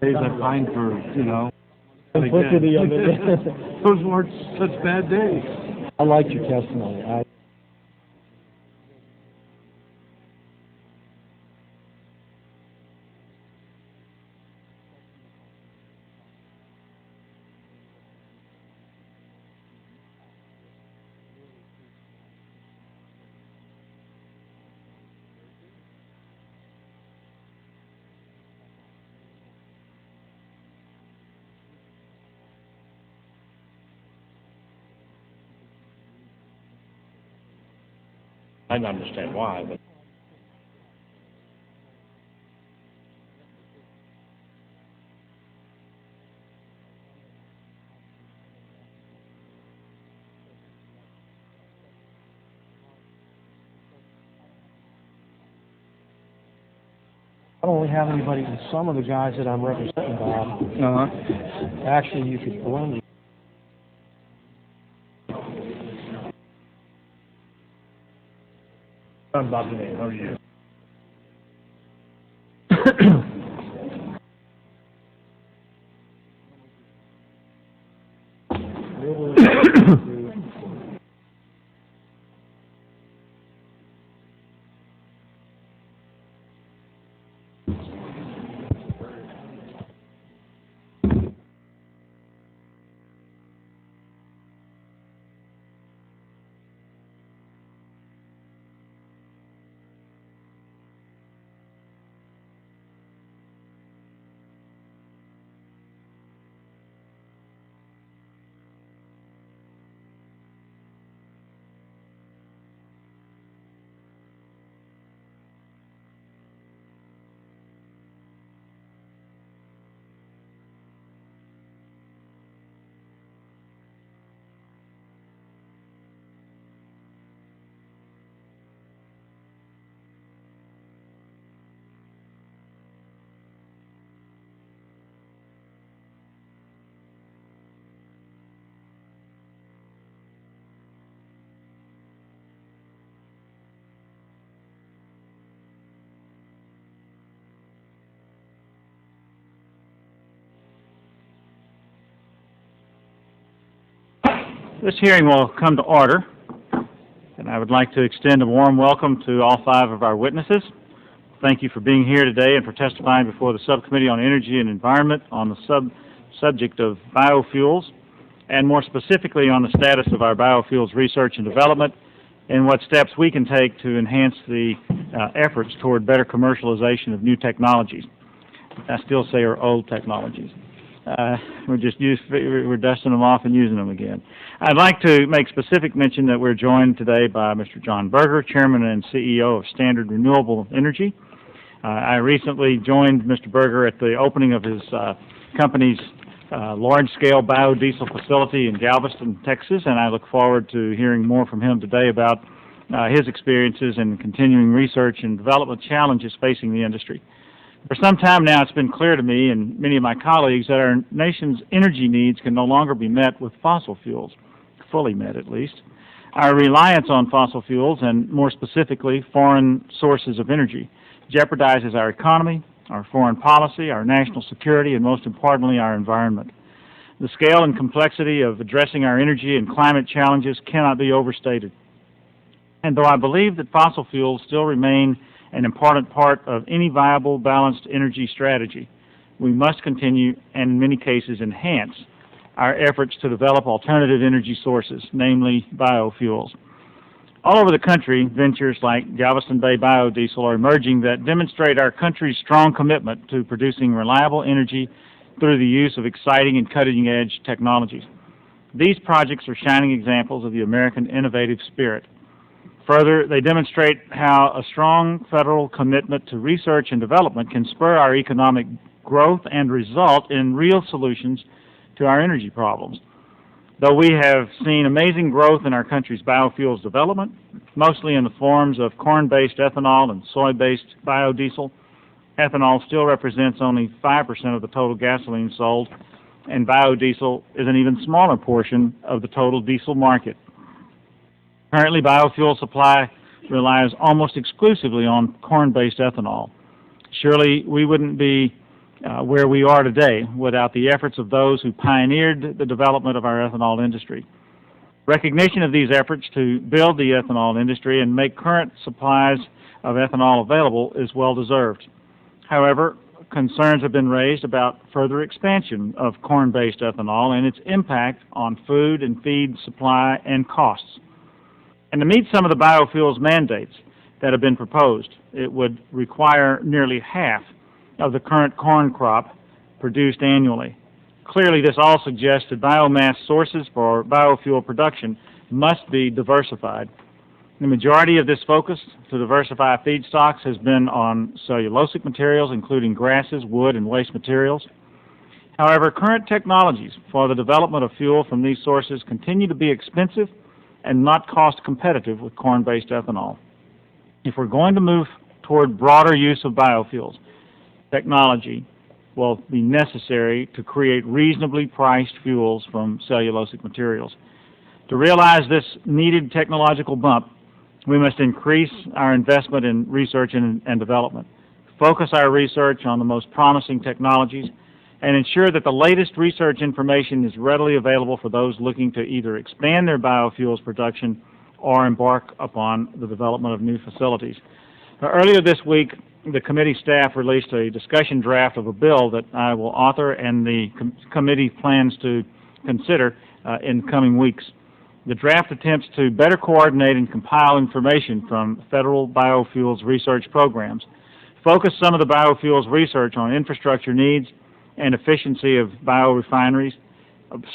days I pined for, Simplicity of it. those weren't such bad days. I liked your testimony. I don't understand why, but I don't really have anybody, some of the guys that I'm representing, Bob, actually you could blend. I'm Bob Dinneen. How are you? This hearing will come to order, and I would like to extend a warm welcome to all 5 of our witnesses. Thank you for being here today and for testifying before the Subcommittee on Energy and Environment on the subject of biofuels, and more specifically on the status of our biofuels research and development and what steps we can take to enhance the efforts toward better commercialization of new technologies. I still say are old technologies. We're dusting them off and using them again. I'd like to make specific mention that we're joined today by Mr. John Berger, Chairman and CEO of Standard Renewable Energy. I recently joined Mr. Berger at the opening of his company's large-scale biodiesel facility in Galveston, Texas, and I look forward to hearing more from him today about his experiences and continuing research and development challenges facing the industry. For some time now, it's been clear to me and many of my colleagues that our nation's energy needs can no longer be met with fossil fuels, fully met at least. Our reliance on fossil fuels, and more specifically foreign sources of energy, jeopardizes our economy, our foreign policy, our national security, and most importantly, our environment. The scale and complexity of addressing our energy and climate challenges cannot be overstated. And though I believe that fossil fuels still remain an important part of any viable, balanced energy strategy, we must continue and in many cases enhance our efforts to develop alternative energy sources, namely biofuels. All over the country, ventures like Galveston Bay Biodiesel are emerging that demonstrate our country's strong commitment to producing reliable energy through the use of exciting and cutting-edge technologies. These projects are shining examples of the American innovative spirit. Further, they demonstrate how a strong federal commitment to research and development can spur our economic growth and result in real solutions to our energy problems. Though we have seen amazing growth in our country's biofuels development, mostly in the forms of corn-based ethanol and soy-based biodiesel, ethanol still represents only 5% of the total gasoline sold, and biodiesel is an even smaller portion of the total diesel market. Currently, biofuel supply relies almost exclusively on corn-based ethanol. Surely we wouldn't be where we are today without the efforts of those who pioneered the development of our ethanol industry. Recognition of these efforts to build the ethanol industry and make current supplies of ethanol available is well deserved. However, concerns have been raised about further expansion of corn-based ethanol and its impact on food and feed supply and costs. And to meet some of the biofuels mandates that have been proposed, it would require nearly half of the current corn crop produced annually. Clearly, this all suggests that biomass sources for biofuel production must be diversified. The majority of this focus to diversify feedstocks has been on cellulosic materials, including grasses, wood, and waste materials. However, current technologies for the development of fuel from these sources continue to be expensive and not cost competitive with corn-based ethanol. If we're going to move toward broader use of biofuels, technology will be necessary to create reasonably priced fuels from cellulosic materials. To realize this needed technological bump, we must increase our investment in research and development, focus our research on the most promising technologies, and ensure that the latest research information is readily available for those looking to either expand their biofuels production or embark upon the development of new facilities. Earlier this week, the committee staff released a discussion draft of a bill that I will author and the committee plans to consider in coming weeks. The draft attempts to better coordinate and compile information from federal biofuels research programs, focus some of the biofuels research on infrastructure needs and efficiency of biorefineries,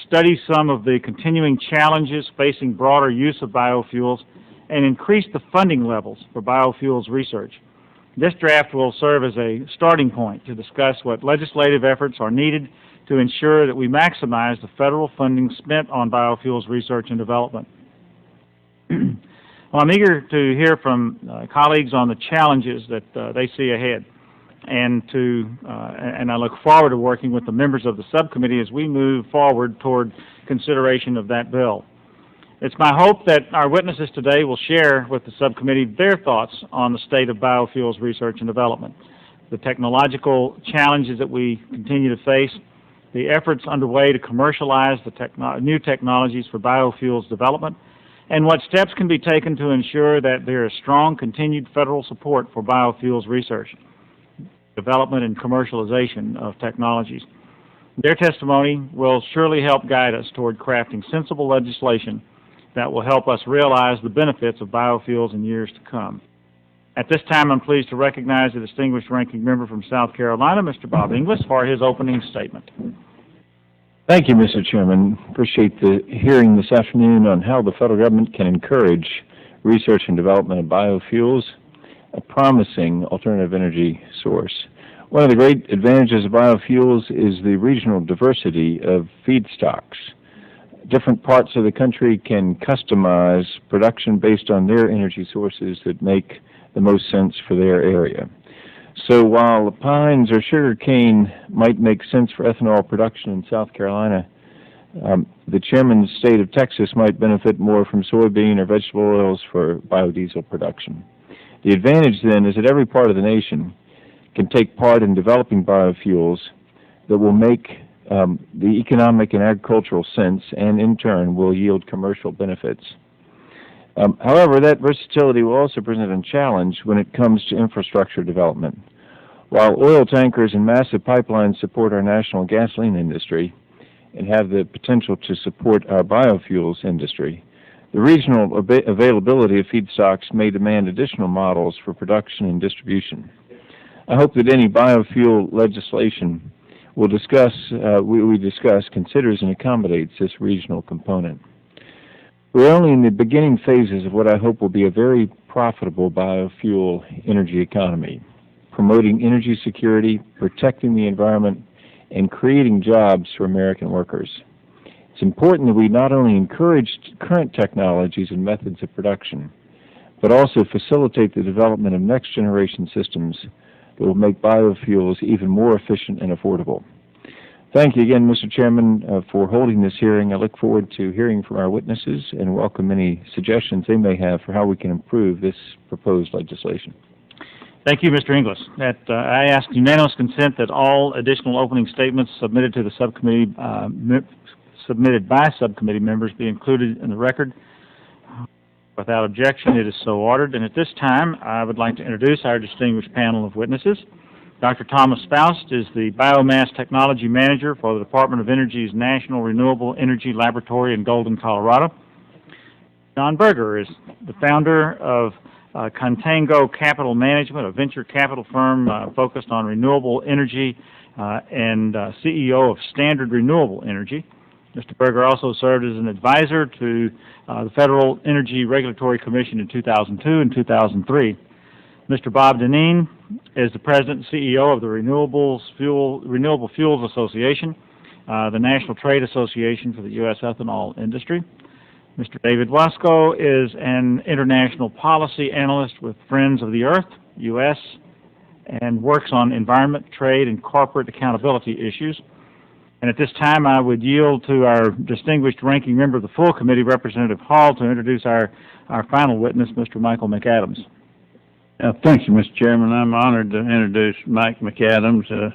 study some of the continuing challenges facing broader use of biofuels, and increase the funding levels for biofuels research. This draft will serve as a starting point to discuss what legislative efforts are needed to ensure that we maximize the federal funding spent on biofuels research and development. Well, I'm eager to hear from colleagues on the challenges that they see ahead, and I look forward to working with the members of the subcommittee as we move forward toward consideration of that bill. It's my hope that our witnesses today will share with the subcommittee their thoughts on the state of biofuels research and development, the technological challenges that we continue to face, the efforts underway to commercialize the new technologies for biofuels development, and what steps can be taken to ensure that there is strong continued federal support for biofuels research, development, and commercialization of technologies. Their testimony will surely help guide us toward crafting sensible legislation that will help us realize the benefits of biofuels in years to come. At this time, I'm pleased to recognize the distinguished ranking member from South Carolina, Mr. Bob Inglis, for his opening statement. Thank you, Mr. Chairman. Appreciate the hearing this afternoon on how the federal government can encourage research and development of biofuels, a promising alternative energy source. One of the great advantages of biofuels is the regional diversity of feedstocks. Different parts of the country can customize production based on their energy sources that make the most sense for their area. So while the pines or sugar cane might make sense for ethanol production in South Carolina, the chairman's state of Texas might benefit more from soybean or vegetable oils for biodiesel production. The advantage then is that every part of the nation can take part in developing biofuels that will make the economic and agricultural sense, and in turn will yield commercial benefits. However, that versatility will also present a challenge when it comes to infrastructure development. While oil tankers and massive pipelines support our national gasoline industry and have the potential to support our biofuels industry, the regional availability of feedstocks may demand additional models for production and distribution. I hope that any biofuel legislation we discuss considers and accommodates this regional component. We're only in the beginning phases of what I hope will be a very profitable biofuel energy economy, promoting energy security, protecting the environment, and creating jobs for American workers. It's important that we not only encourage current technologies and methods of production, but also facilitate the development of next-generation systems that will make biofuels even more efficient and affordable. Thank you again, Mr. Chairman, for holding this hearing. I look forward to hearing from our witnesses and welcome any suggestions they may have for how we can improve this proposed legislation. Thank you, Mr. Inglis. I ask unanimous consent that all additional opening statements submitted to the subcommittee, submitted by subcommittee members be included in the record. Without objection, it is so ordered. And at this time, I would like to introduce our distinguished panel of witnesses. Dr. Thomas Foust is the Biomass Technology Manager for the Department of Energy's National Renewable Energy Laboratory in Golden, Colorado. John Berger is the founder of Contango Capital Management, a venture capital firm focused on renewable energy and CEO of Standard Renewable Energy. Mr. Berger also served as an advisor to the Federal Energy Regulatory Commission in 2002 and 2003. Mr. Bob Dinneen is the president and CEO of the Renewable Fuels Association, the National Trade Association for the U.S. ethanol industry. Mr. David Waskow is an international policy analyst with Friends of the Earth, U.S., and works on environment, trade, and corporate accountability issues. And at this time, I would yield to our distinguished ranking member of the full committee, Representative Hall, to introduce our final witness, Mr. Michael McAdams. Thank you, Mr. Chairman. I'm honored to introduce Mike McAdams.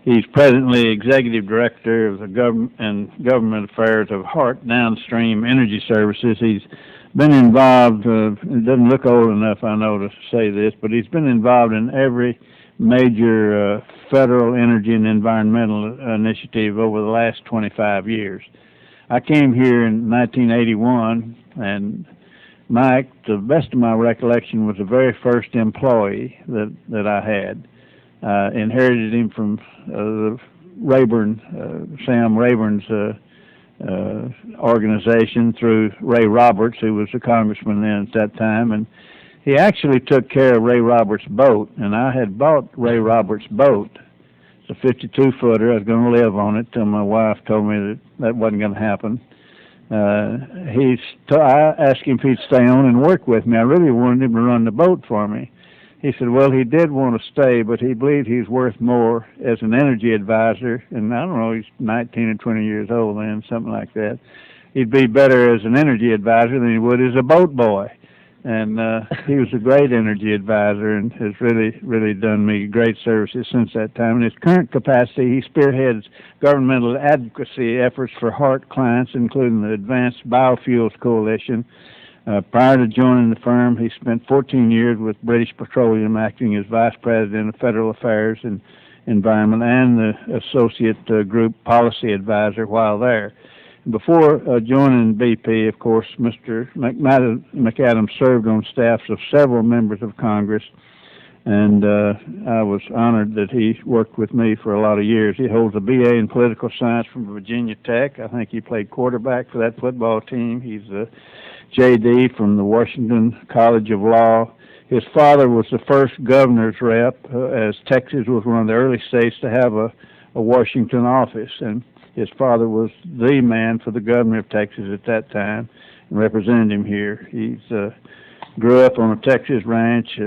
He's presently Executive Director of the Government Affairs of Hart Downstream Energy Services. He's been involved, it doesn't look old enough, I know, to say this, but he's been involved in every major federal energy and environmental initiative over the last 25 years. I came here in 1981, and Mike, to the best of my recollection, was the very first employee that I had. Inherited him from the Rayburn, Sam Rayburn's organization through Ray Roberts, who was the congressman then at that time, and he actually took care of Ray Roberts' boat, and I had bought Ray Roberts' boat. It's a 52-footer. I was going to live on it till my wife told me that wasn't going to happen. I asked him if he'd stay on and work with me. I really wanted him to run the boat for me. He said, well, he did want to stay, but he believed he's worth more as an energy advisor, and I don't know, he's 19 or 20 years old then, something like that. He'd be better as an energy advisor than he would as a boat boy. And he was a great energy advisor and has really done me great services since that time. In his current capacity, he spearheads governmental advocacy efforts for Hart clients, including the Advanced Biofuels Coalition. Prior to joining the firm, he spent 14 years with British Petroleum, acting as Vice President of Federal Affairs and Environment and the Associate Group Policy Advisor while there. Before joining BP, of course, Mr. McAdams served on staffs of several members of Congress, and I was honored that he worked with me for a lot of years. He holds a BA in Political Science from Virginia Tech. I think he played quarterback for that football team. He's a JD from the Washington College of Law. His father was the first governor's rep, as Texas was one of the early states to have a Washington office, and his father was the man for the governor of Texas at that time and represented him here. He's grew up on a Texas ranch,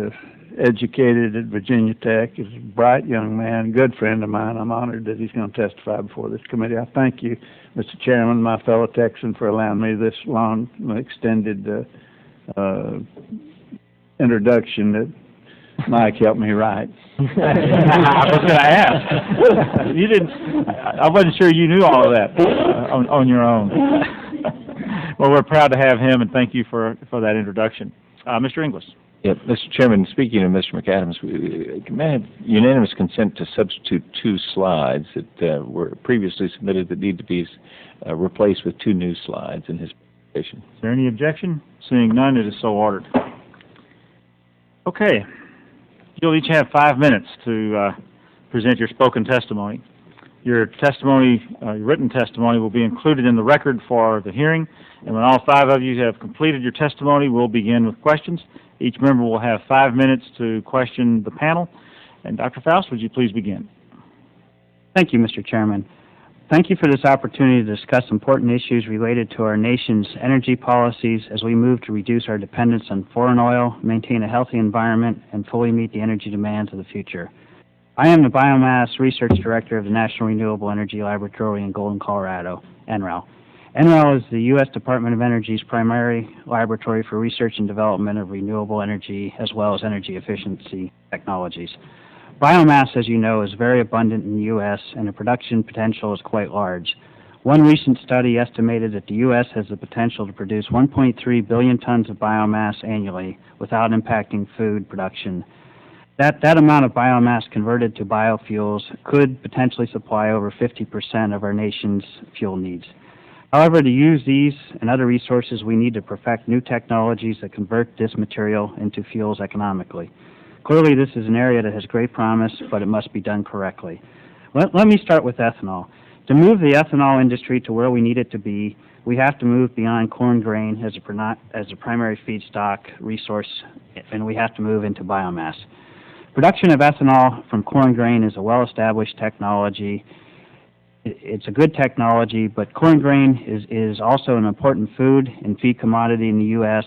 educated at Virginia Tech. He's a bright young man, good friend of mine. I'm honored that he's going to testify before this committee. I thank you, Mr. Chairman, my fellow Texan, for allowing me this long, extended introduction that Mike helped me write. I was going to ask. You didn't. I wasn't sure you knew all of that on your own. Well, we're proud to have him, and thank you for that introduction. Mr. Inglis. Yeah, Mr. Chairman, speaking of Mr. McAdams, can I have unanimous consent to substitute 2 slides that were previously submitted that need to be replaced with 2 new slides in his presentation? Is there any objection? Seeing none, it is so ordered. Okay. You'll each have 5 minutes to present your spoken testimony. Your testimony, your written testimony, will be included in the record for the hearing, and when all 5 of you have completed your testimony, we'll begin with questions. Each member will have 5 minutes to question the panel. And Dr. Foust, would you please begin? Thank you, Mr. Chairman. Thank you for this opportunity to discuss important issues related to our nation's energy policies as we move to reduce our dependence on foreign oil, maintain a healthy environment, and fully meet the energy demands of the future. I am the Biomass Research Director of the National Renewable Energy Laboratory in Golden, Colorado, NREL. NREL is the U.S. Department of Energy's primary laboratory for research and development of renewable energy as well as energy efficiency technologies. Biomass, as you know, is very abundant in the U.S., and the production potential is quite large. One recent study estimated that the U.S. has the potential to produce 1.3 billion tons of biomass annually without impacting food production. That amount of biomass converted to biofuels could potentially supply over 50% of our nation's fuel needs. However, to use these and other resources, we need to perfect new technologies that convert this material into fuels economically. Clearly, this is an area that has great promise, but it must be done correctly. Let me start with ethanol. To move the ethanol industry to where we need it to be, we have to move beyond corn grain as a primary feedstock resource, and we have to move into biomass. Production of ethanol from corn grain is a well-established technology. It's a good technology, but corn grain is also an important food and feed commodity in the U.S.,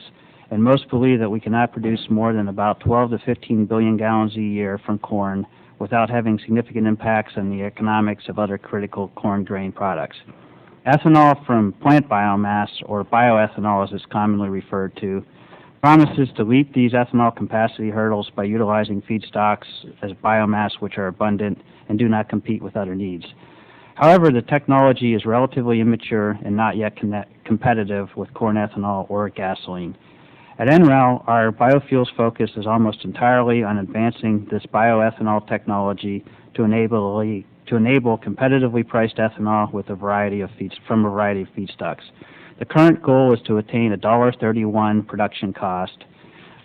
and most believe that we cannot produce more than about 12 to 15 billion gallons a year from corn without having significant impacts on the economics of other critical corn grain products. Ethanol from plant biomass, or bioethanol as it's commonly referred to, promises to leap these ethanol capacity hurdles by utilizing feedstocks as biomass which are abundant and do not compete with other needs. However, the technology is relatively immature and not yet competitive with corn ethanol or gasoline. At NREL, our biofuels focus is almost entirely on advancing this bioethanol technology to enable competitively priced ethanol with from a variety of feedstocks. The current goal is to attain a $1.31 production cost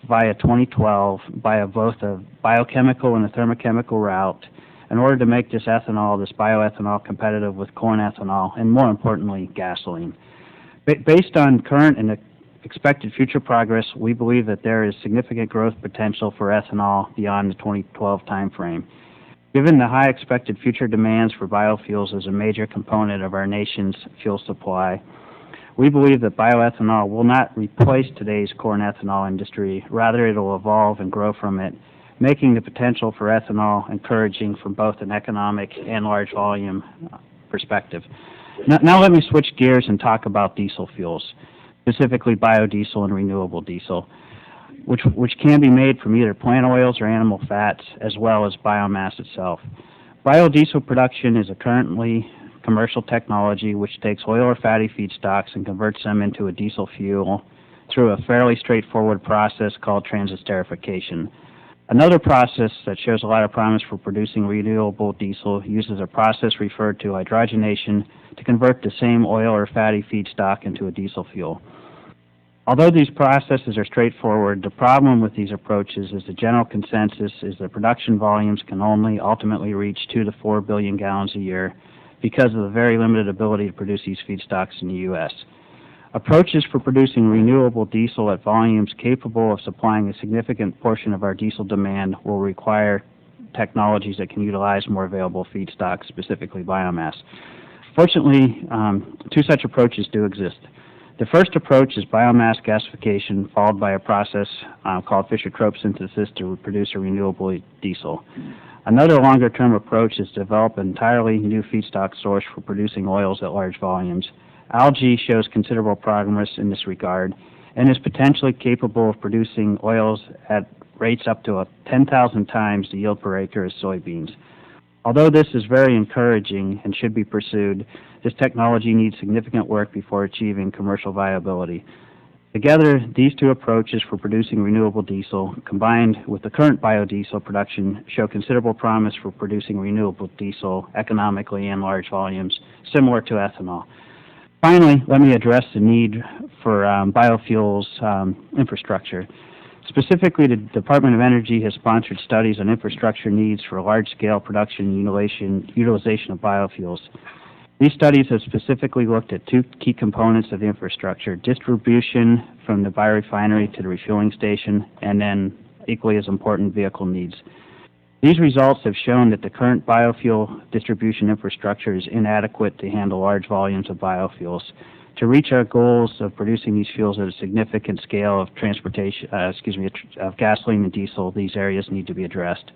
via 2012 via both a biochemical and a thermochemical route in order to make this bioethanol competitive with corn ethanol and, more importantly, gasoline. Based on current and expected future progress, we believe that there is significant growth potential for ethanol beyond the 2012 timeframe. Given the high expected future demands for biofuels as a major component of our nation's fuel supply, we believe that bioethanol will not replace today's corn ethanol industry. Rather, it will evolve and grow from it, making the potential for ethanol encouraging from both an economic and large volume perspective. Now let me switch gears and talk about diesel fuels, specifically biodiesel and renewable diesel, which can be made from either plant oils or animal fats, as well as biomass itself. Biodiesel production is a currently commercial technology which takes oil or fatty feedstocks and converts them into a diesel fuel through a fairly straightforward process called transesterification. Another process that shows a lot of promise for producing renewable diesel uses a process referred to hydrogenation to convert the same oil or fatty feedstock into a diesel fuel. Although these processes are straightforward, the problem with these approaches is the general consensus is that production volumes can only ultimately reach 2 to 4 billion gallons a year because of the very limited ability to produce these feedstocks in the U.S. Approaches for producing renewable diesel at volumes capable of supplying a significant portion of our diesel demand will require technologies that can utilize more available feedstocks, specifically biomass. Fortunately, two such approaches do exist. The first approach is biomass gasification, followed by a process called Fischer-Tropsch synthesis to produce a renewable diesel. Another longer-term approach is to develop an entirely new feedstock source for producing oils at large volumes. Algae shows considerable progress in this regard and is potentially capable of producing oils at rates up to 10,000 times the yield per acre as soybeans. Although this is very encouraging and should be pursued, this technology needs significant work before achieving commercial viability. Together, these two approaches for producing renewable diesel, combined with the current biodiesel production, show considerable promise for producing renewable diesel economically in large volumes, similar to ethanol. Finally, let me address the need for biofuels infrastructure. Specifically, the Department of Energy has sponsored studies on infrastructure needs for large-scale production and utilization of biofuels. These studies have specifically looked at two key components of the infrastructure: distribution from the biorefinery to the refueling station, and then, equally as important, vehicle needs. These results have shown that the current biofuel distribution infrastructure is inadequate to handle large volumes of biofuels. To reach our goals of producing these fuels at a significant scale of of gasoline and diesel, these areas need to be addressed.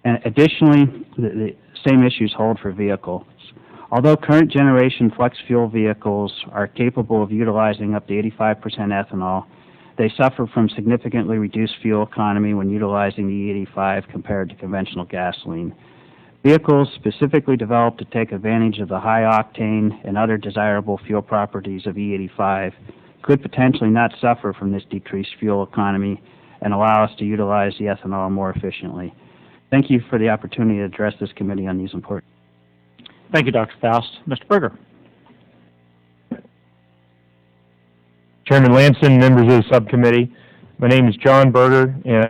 And additionally, the same issues hold for vehicles. Although current generation flex fuel vehicles are capable of utilizing up to 85% ethanol, They suffer from significantly reduced fuel economy when utilizing the E85 compared to conventional gasoline. Vehicles specifically developed to take advantage of the high octane and other desirable fuel properties of E85 could potentially not suffer from this decreased fuel economy and allow us to utilize the ethanol more efficiently. Thank you for the opportunity to address this committee on these important. Thank you, Dr. Foust. Mr. Berger. Chairman Lanson, members of the subcommittee, my name is John Berger, and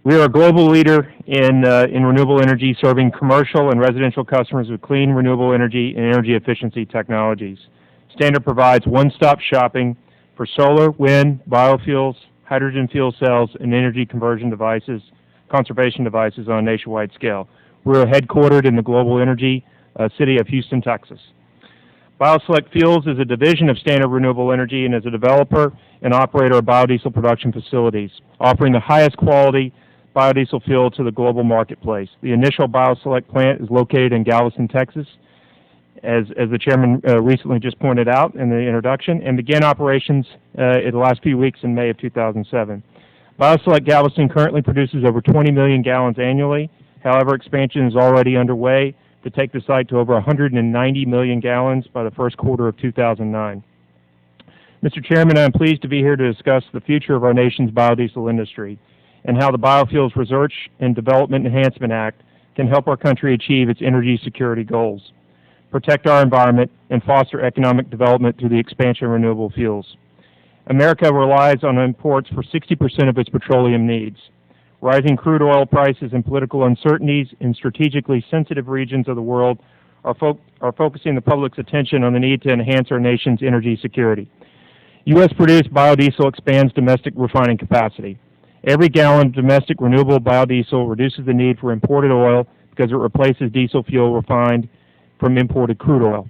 we are a global leader in renewable energy, serving commercial and residential customers with clean renewable energy and energy efficiency technologies. Standard provides one-stop shopping for solar, wind, biofuels, hydrogen fuel cells, and energy conversion devices, conservation devices on a nationwide scale. We're headquartered in the global energy city of Houston, Texas. BioSelect Fuels is a division of Standard Renewable Energy and is a developer and operator of biodiesel production facilities, offering the highest quality biodiesel fuel to the global marketplace. The initial BioSelect plant is located in Galveston, Texas, as the chairman recently just pointed out in the introduction, and began operations in the last few weeks in May of 2007. BioSelect Galveston currently produces over 20 million gallons annually. However, expansion is already underway to take the site to over 190 million gallons by the first quarter of 2009. Mr. Chairman, I am pleased to be here to discuss the future of our nation's biodiesel industry and how the Biofuels Research and Development Enhancement Act can help our country achieve its energy security goals, protect our environment, and foster economic development through the expansion of renewable fuels. America relies on imports for 60% of its petroleum needs. Rising crude oil prices and political uncertainties in strategically sensitive regions of the world are focusing the public's attention on the need to enhance our nation's energy security. U.S.-produced biodiesel expands domestic refining capacity. Every gallon of domestic renewable biodiesel reduces the need for imported oil because it replaces diesel fuel refined from imported crude oil.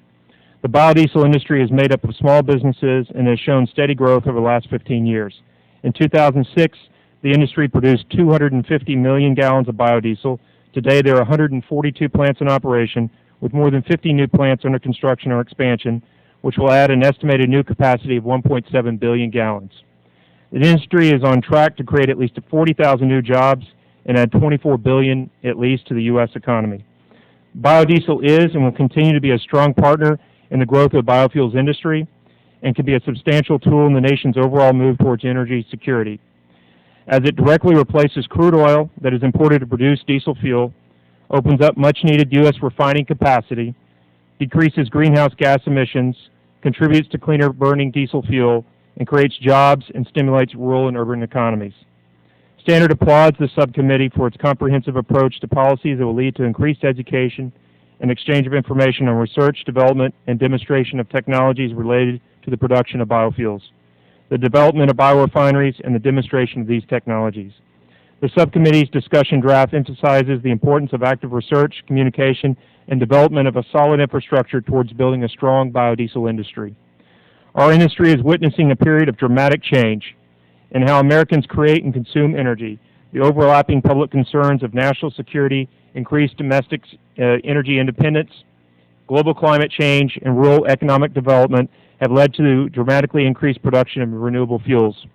The biodiesel industry is made up of small businesses and has shown steady growth over the last 15 years. In 2006, the industry produced 250 million gallons of biodiesel. Today, there are 142 plants in operation, with more than 50 new plants under construction or expansion, which will add an estimated new capacity of 1.7 billion gallons. The industry is on track to create at least 40,000 new jobs and add $24 billion at least to the U.S. economy. Biodiesel is and will continue to be a strong partner in the growth of the biofuels industry and can be a substantial tool in the nation's overall move towards energy security, as it directly replaces crude oil that is imported to produce diesel fuel, opens up much-needed U.S. refining capacity, decreases greenhouse gas emissions, contributes to cleaner burning diesel fuel, and creates jobs and stimulates rural and urban economies. Standard applauds the subcommittee for its comprehensive approach to policies that will lead to increased education and exchange of information on research, development, and demonstration of technologies related to the production of biofuels, the development of biorefineries, and the demonstration of these technologies. The subcommittee's discussion draft emphasizes the importance of active research, communication, and development of a solid infrastructure towards building a strong biodiesel industry. Our industry is witnessing a period of dramatic change in how Americans create and consume energy. The overlapping public concerns of national security, increased domestic energy independence, global climate change, and rural economic development have led to dramatically increased production of renewable fuels.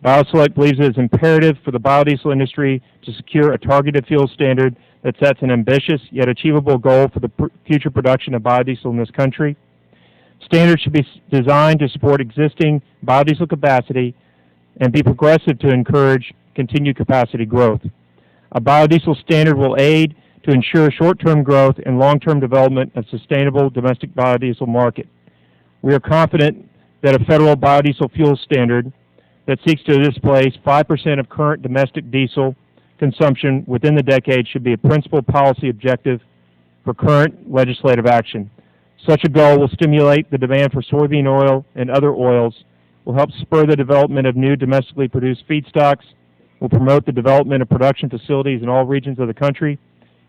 BioSelect believes it is imperative for the biodiesel industry to secure a targeted fuel standard that sets an ambitious yet achievable goal for the future production of biodiesel in this country. Standards should be designed to support existing biodiesel capacity and be progressive to encourage continued capacity growth. A biodiesel standard will aid to ensure short-term growth and long-term development of sustainable domestic biodiesel market. We are confident that a federal biodiesel fuel standard that seeks to displace 5% of current domestic diesel consumption within the decade should be a principal policy objective for current legislative action. Such a goal will stimulate the demand for soybean oil and other oils, will help spur the development of new domestically produced feedstocks, will promote the development of production facilities in all regions of the country,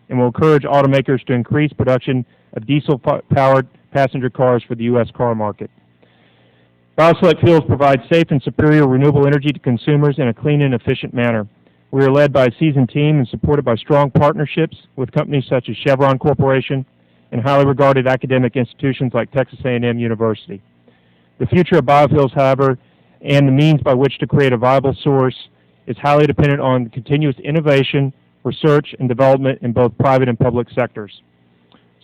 and will encourage automakers to increase production of diesel-powered passenger cars for the U.S. car market. BioSelect Fuels provides safe and superior renewable energy to consumers in a clean and efficient manner. We are led by a seasoned team and supported by strong partnerships with companies such as Chevron Corporation, and highly regarded academic institutions like Texas A&M University. The future of biofuels, however, and the means by which to create a viable source is highly dependent on continuous innovation, research, and development in both private and public sectors.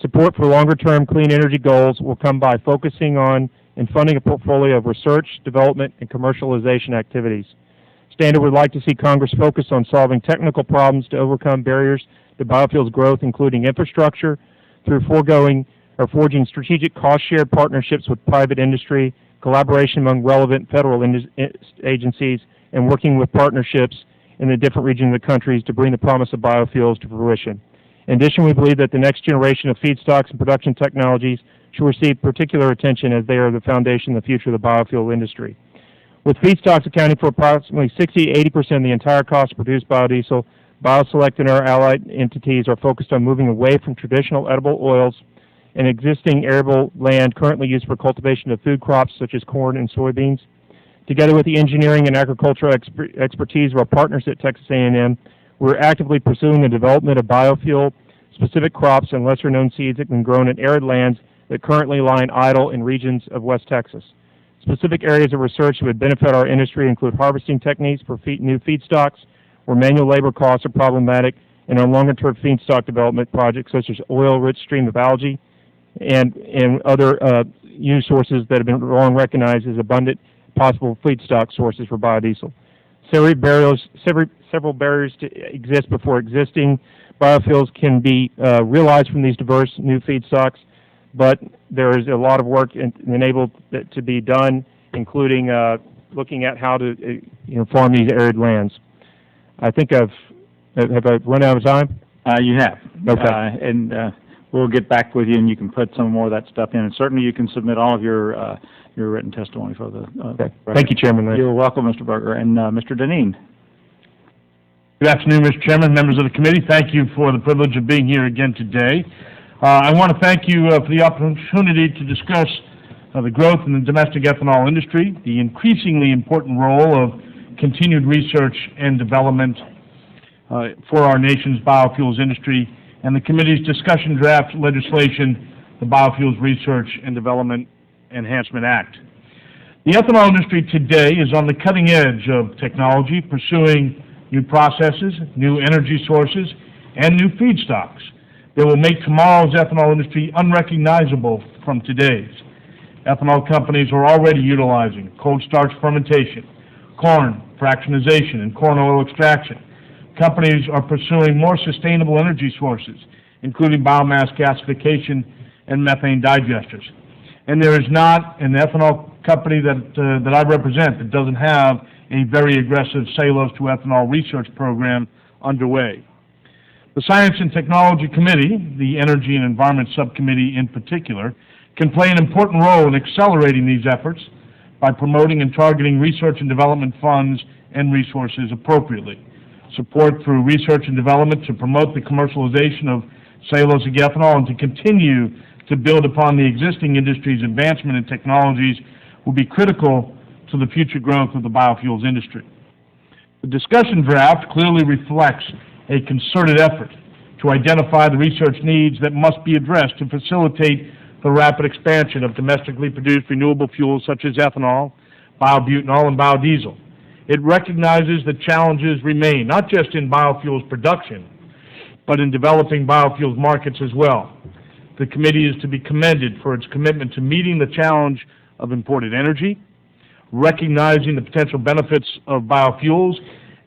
Support for longer-term clean energy goals will come by focusing on and funding a portfolio of research, development, and commercialization activities. Standard would like to see Congress focus on solving technical problems to overcome barriers to biofuels growth, including infrastructure, through forging strategic cost-shared partnerships with private industry, collaboration among relevant federal agencies, and working with partnerships in the different regions of the countries to bring the promise of biofuels to fruition. In addition, we believe that the next generation of feedstocks and production technologies should receive particular attention as they are the foundation of the future of the biofuel industry. With feedstocks accounting for approximately 60–80% of the entire cost of produced biodiesel, BioSelect and our allied entities are focused on moving away from traditional edible oils and existing arable land currently used for cultivation of food crops such as corn and soybeans. Together with the engineering and agricultural expertise of our partners at Texas A&M, we're actively pursuing the development of biofuel-specific crops and lesser-known seeds that can be grown in arid lands that currently lie idle in regions of West Texas. Specific areas of research that would benefit our industry include harvesting techniques for new feedstocks, where manual labor costs are problematic, and on longer-term feedstock development projects such as oil-rich stream of algae and other use sources that have been long recognized as abundant possible feedstock sources for biodiesel. Several barriers exist before existing biofuels can be realized from these diverse new feedstocks, but there is a lot of work enabled to be done, including looking at how to farm these arid lands. I think have I run out of time? You have. Okay. And we'll get back with you, and you can put some more of that stuff in. And certainly, you can submit all of your written testimony for the. Okay. Thank you, Chairman. You're welcome, Mr. Berger, and Mr. Dinneen. Good afternoon, Mr. Chairman, members of the committee. Thank you for the privilege of being here again today. I want to thank you for the opportunity to discuss the growth in the domestic ethanol industry, the increasingly important role of continued research and development for our nation's biofuels industry, and the committee's discussion draft legislation, the Biofuels Research and Development Enhancement Act. The ethanol industry today is on the cutting edge of technology, pursuing new processes, new energy sources, and new feedstocks that will make tomorrow's ethanol industry unrecognizable from today's. Ethanol companies are already utilizing cold starch fermentation, corn fractionization, and corn oil extraction. Companies are pursuing more sustainable energy sources, including biomass gasification and methane digesters. And there is not an ethanol company that I represent that doesn't have a very aggressive cellulose to ethanol research program underway. The Science and Technology Committee, the Energy and Environment Subcommittee in particular, can play an important role in accelerating these efforts by promoting and targeting research and development funds and resources appropriately. Support through research and development to promote the commercialization of cellulosic ethanol and to continue to build upon the existing industry's advancement in technologies will be critical to the future growth of the biofuels industry. The discussion draft clearly reflects a concerted effort to identify the research needs that must be addressed to facilitate the rapid expansion of domestically produced renewable fuels such as ethanol, biobutanol, and biodiesel. It recognizes that challenges remain, not just in biofuels production, but in developing biofuels markets as well. The committee is to be commended for its commitment to meeting the challenge of imported energy, recognizing the potential benefits of biofuels,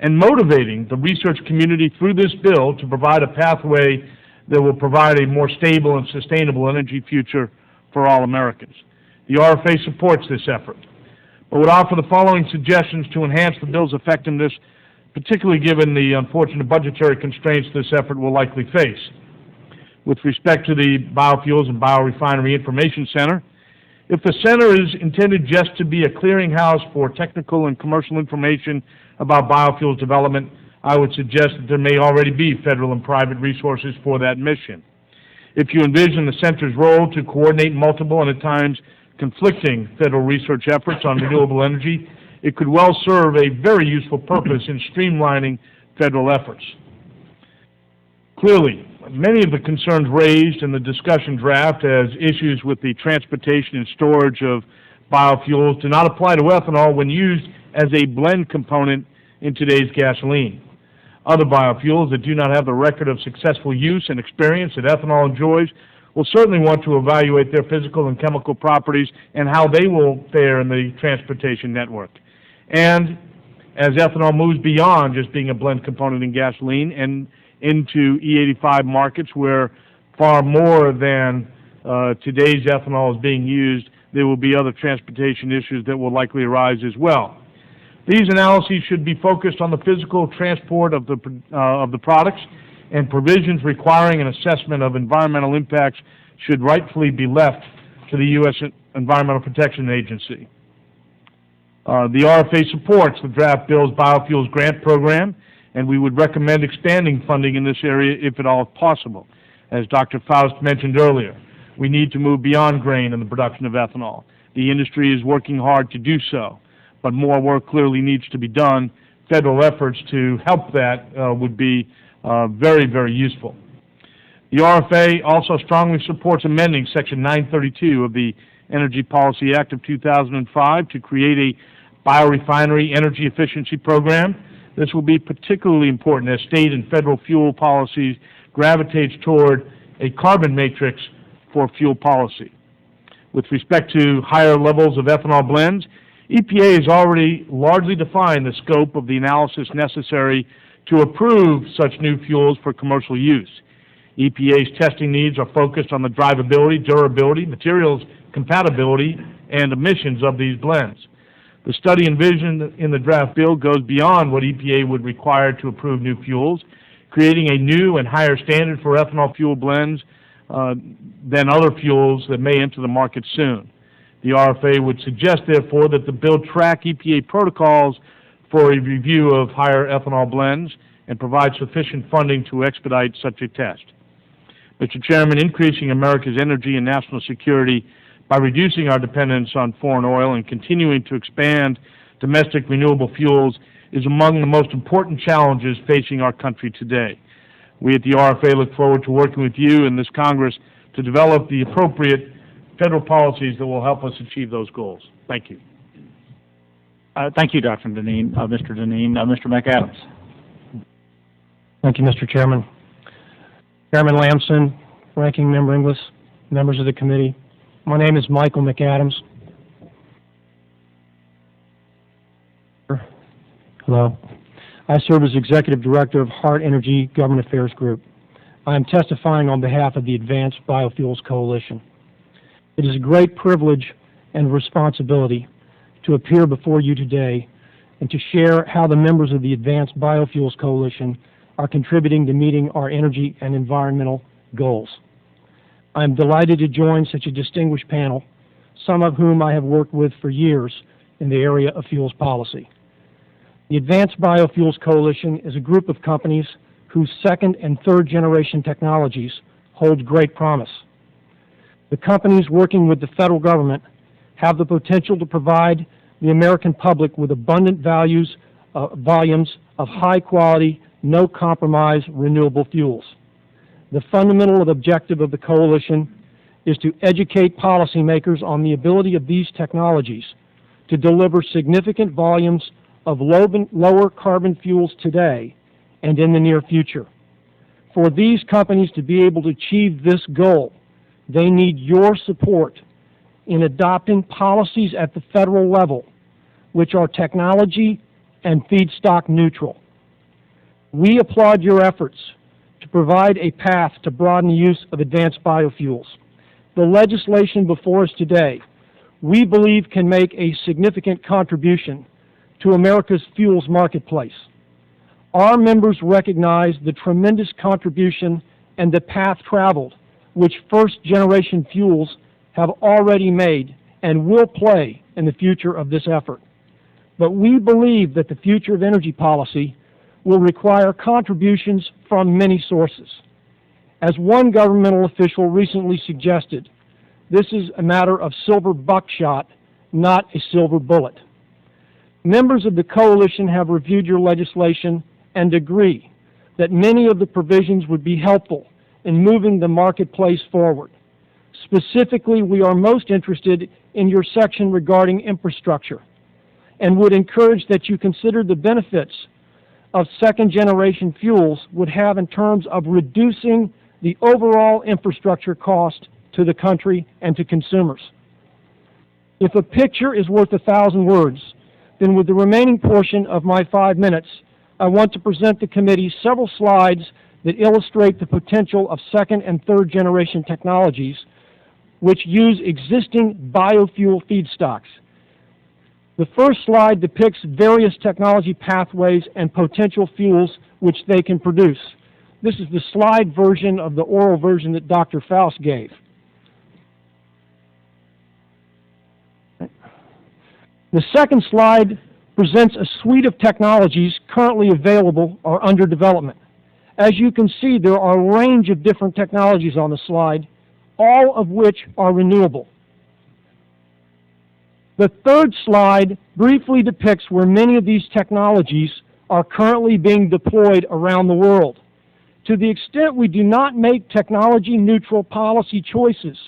and motivating the research community through this bill to provide a pathway that will provide a more stable and sustainable energy future for all Americans. The RFA supports this effort, but would offer the following suggestions to enhance the bill's effectiveness, particularly given the unfortunate budgetary constraints this effort will likely face. With respect to the Biofuels and Biorefinery Information Center, if the center is intended just to be a clearinghouse for technical and commercial information about biofuels development, I would suggest that there may already be federal and private resources for that mission. If you envision the center's role to coordinate multiple and at times conflicting federal research efforts on renewable energy, it could well serve a very useful purpose in streamlining federal efforts. Clearly, many of the concerns raised in the discussion draft as issues with the transportation and storage of biofuels do not apply to ethanol when used as a blend component in today's gasoline. Other biofuels that do not have the record of successful use and experience that ethanol enjoys will certainly want to evaluate their physical and chemical properties and how they will fare in the transportation network. And as ethanol moves beyond just being a blend component in gasoline and into E85 markets where far more than today's ethanol is being used, there will be other transportation issues that will likely arise as well. These analyses should be focused on the physical transport of the products, and provisions requiring an assessment of environmental impacts should rightfully be left to the U.S. Environmental Protection Agency. The RFA supports the draft bill's biofuels grant program, and we would recommend expanding funding in this area if at all possible. As Dr. Foust mentioned earlier, we need to move beyond grain in the production of ethanol. The industry is working hard to do so, but more work clearly needs to be done. Federal efforts to help that would be very, very useful. The RFA also strongly supports amending Section 932 of the Energy Policy Act of 2005 to create a biorefinery energy efficiency program. This will be particularly important as state and federal fuel policies gravitates toward a carbon matrix for fuel policy. With respect to higher levels of ethanol blends, EPA has already largely defined the scope of the analysis necessary to approve such new fuels for commercial use. EPA's testing needs are focused on the drivability, durability, materials compatibility, and emissions of these blends. The study envisioned in the draft bill goes beyond what EPA would require to approve new fuels, creating a new and higher standard for ethanol fuel blends than other fuels that may enter the market soon. The RFA would suggest, therefore, that the bill track EPA protocols for a review of higher ethanol blends and provide sufficient funding to expedite such a test. Mr. Chairman, increasing America's energy and national security by reducing our dependence on foreign oil and continuing to expand domestic renewable fuels is among the most important challenges facing our country today. We at the RFA look forward to working with you and this Congress to develop the appropriate federal policies that will help us achieve those goals. Thank you. Thank you, Dr. Dinneen, Mr. Dinneen. Mr. McAdams. Thank you, Mr. Chairman. Chairman Lamson, Ranking Member Inglis, members of the committee. My name is Michael McAdams. Hello. I serve as Executive Director of Hart Energy Government Affairs Group. I am testifying on behalf of the Advanced Biofuels Coalition. It is a great privilege and responsibility to appear before you today and to share how the members of the Advanced Biofuels Coalition are contributing to meeting our energy and environmental goals. I am delighted to join such a distinguished panel, some of whom I have worked with for years in the area of fuels policy. The Advanced Biofuels Coalition is a group of companies whose second and third generation technologies hold great promise. The companies working with the federal government have the potential to provide the American public with abundant volumes of high quality, no compromise renewable fuels. The fundamental objective of the coalition is to educate policymakers on the ability of these technologies to deliver significant volumes of lower carbon fuels today and in the near future. For these companies to be able to achieve this goal, they need your support in adopting policies at the federal level which are technology and feedstock neutral. We applaud your efforts to provide a path to broaden the use of advanced biofuels. The legislation before us today, we believe, can make a significant contribution to America's fuels marketplace. Our members recognize the tremendous contribution and the path traveled which first-generation fuels have already made and will play in the future of this effort. But we believe that the future of energy policy will require contributions from many sources. As one governmental official recently suggested, this is a matter of silver buckshot, not a silver bullet. Members of the coalition have reviewed your legislation and agree that many of the provisions would be helpful in moving the marketplace forward. Specifically, we are most interested in your section regarding infrastructure and would encourage that you consider the benefits of second-generation fuels would have in terms of reducing the overall infrastructure cost to the country and to consumers. If a picture is worth 1,000 words, then with the remaining portion of my 5 minutes, I want to present the committee several slides that illustrate the potential of second and third generation technologies which use existing biofuel feedstocks. The first slide depicts various technology pathways and potential fuels which they can produce. This is the slide version of the oral version that Dr. Foust gave. The second slide presents a suite of technologies currently available or under development. As you can see, there are a range of different technologies on the slide, all of which are renewable. The third slide briefly depicts where many of these technologies are currently being deployed around the world. To the extent we do not make technology-neutral policy choices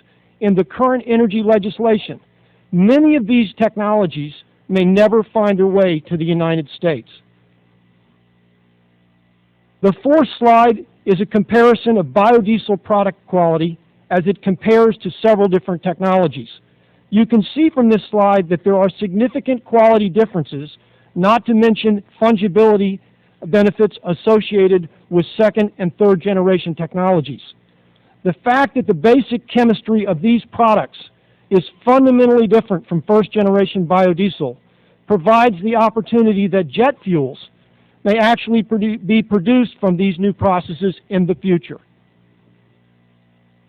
in the current energy legislation, many of these technologies may never find their way to the United States. The fourth slide is a comparison of biodiesel product quality as it compares to several different technologies. You can see from this slide that there are significant quality differences, not to mention fungibility benefits associated with second and third generation technologies. The fact that the basic chemistry of these products is fundamentally different from first generation biodiesel provides the opportunity that jet fuels may actually be produced from these new processes in the future.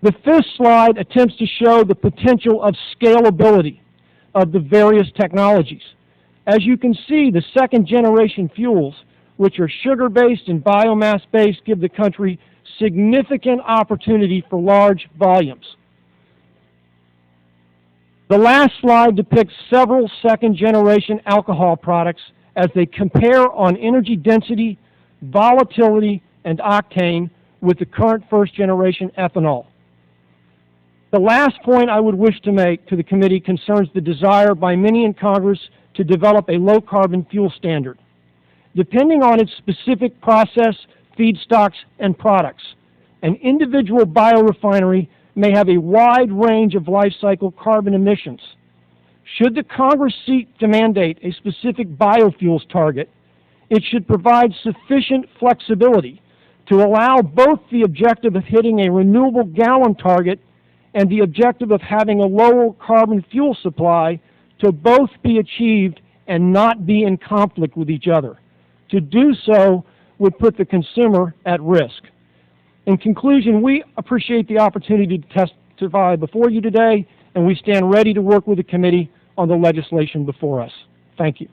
The fifth slide attempts to show the potential of scalability of the various technologies. As you can see, the second generation fuels, which are sugar-based and biomass-based, give the country significant opportunity for large volumes. The last slide depicts several second generation alcohol products as they compare on energy density, volatility, and octane with the current first generation ethanol. The last point I would wish to make to the committee concerns the desire by many in Congress to develop a low-carbon fuel standard. Depending on its specific process, feedstocks, and products, an individual biorefinery may have a wide range of life cycle carbon emissions. Should the Congress seek to mandate a specific biofuels target, it should provide sufficient flexibility to allow both the objective of hitting a renewable gallon target and the objective of having a lower carbon fuel supply to both be achieved and not be in conflict with each other. To do so would put the consumer at risk. In conclusion, we appreciate the opportunity to testify before you today, and we stand ready to work with the committee on the legislation before us. Thank you.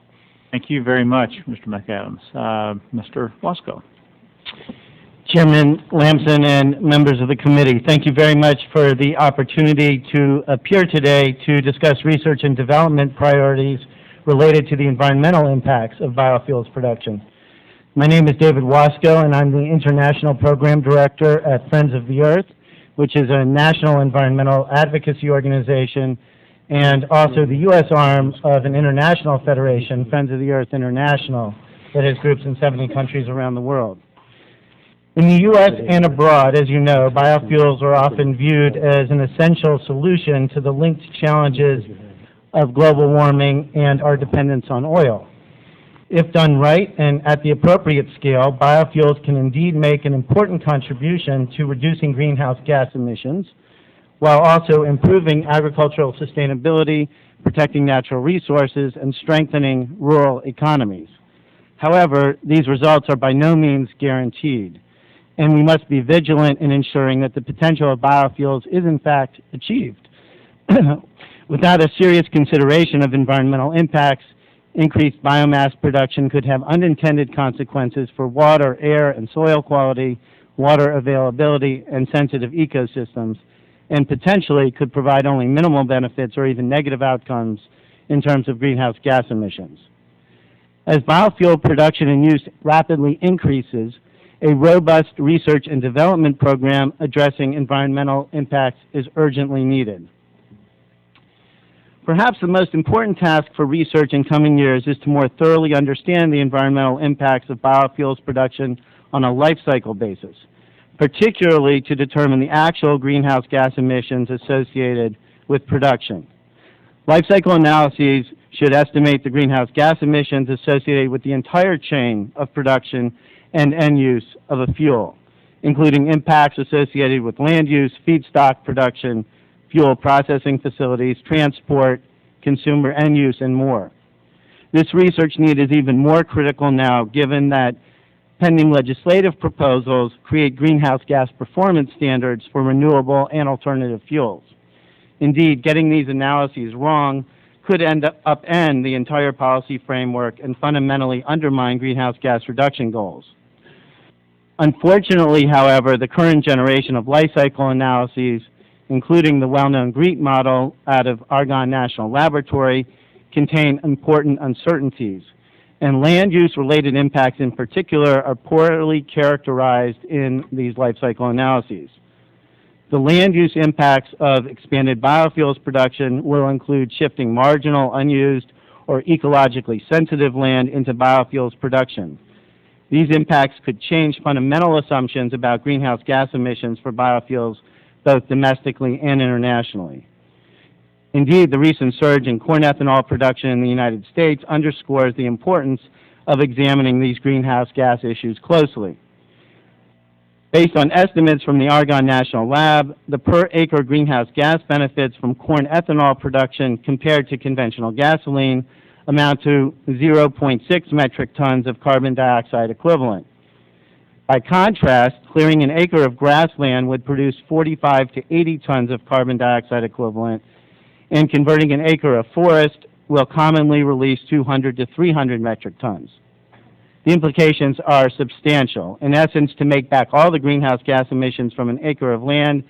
Thank you very much, Mr. McAdams. Mr. Waskow. Chairman Lamson and members of the committee, thank you very much for the opportunity to appear today to discuss research and development priorities related to the environmental impacts of biofuels production. My name is David Waskow, and I'm the International Program Director at Friends of the Earth, which is a national environmental advocacy organization and also the U.S. arm of an international federation, Friends of the Earth International, that has groups in 70 countries around the world. In the U.S. and abroad, as you know, biofuels are often viewed as an essential solution to the linked challenges of global warming and our dependence on oil. If done right and at the appropriate scale, biofuels can indeed make an important contribution to reducing greenhouse gas emissions, while also improving agricultural sustainability, protecting natural resources, and strengthening rural economies. However, these results are by no means guaranteed, and we must be vigilant in ensuring that the potential of biofuels is in fact achieved. Without a serious consideration of environmental impacts, increased biomass production could have unintended consequences for water, air, and soil quality, water availability, and sensitive ecosystems, and potentially could provide only minimal benefits or even negative outcomes in terms of greenhouse gas emissions. As biofuel production and use rapidly increases, A robust research and development program addressing environmental impacts is urgently needed. Perhaps the most important task for research in coming years is to more thoroughly understand the environmental impacts of biofuels production on a life cycle basis, particularly to determine the actual greenhouse gas emissions associated with production. Life cycle analyses should estimate the greenhouse gas emissions associated with the entire chain of production and end use of a fuel, including impacts associated with land use, feedstock production, fuel processing facilities, transport, consumer end use, and more. This research need is even more critical now, given that pending legislative proposals create greenhouse gas performance standards for renewable and alternative fuels. Indeed, getting these analyses wrong could upend the entire policy framework and fundamentally undermine greenhouse gas reduction goals. Unfortunately, however, the current generation of life cycle analyses, including the well-known GREET model out of Argonne National Laboratory, contain important uncertainties, and land use-related impacts in particular are poorly characterized in these life cycle analyses. The land use impacts of expanded biofuels production will include shifting marginal, unused, or ecologically sensitive land into biofuels production. These impacts could change fundamental assumptions about greenhouse gas emissions for biofuels both domestically and internationally. Indeed, the recent surge in corn ethanol production in the United States underscores the importance of examining these greenhouse gas issues closely. Based on estimates from the Argonne National Lab, the per-acre greenhouse gas benefits from corn ethanol production compared to conventional gasoline amount to 0.6 metric tons of carbon dioxide equivalent. By contrast, clearing an acre of grassland would produce 45 to 80 tons of carbon dioxide equivalent, and converting an acre of forest will commonly release 200 to 300 metric tons. The implications are substantial. In essence, to make back all the greenhouse gas emissions from an acre of land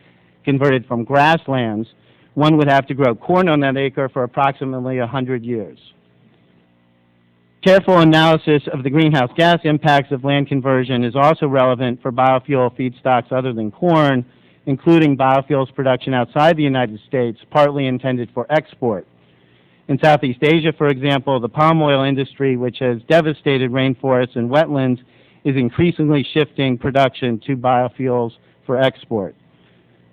converted from grasslands, one would have to grow corn on that acre for approximately 100 years. Careful analysis of the greenhouse gas impacts of land conversion is also relevant for biofuel feedstocks other than corn, including biofuels production outside the United States, partly intended for export. In Southeast Asia, for example, the palm oil industry, which has devastated rainforests and wetlands, is increasingly shifting production to biofuels for export.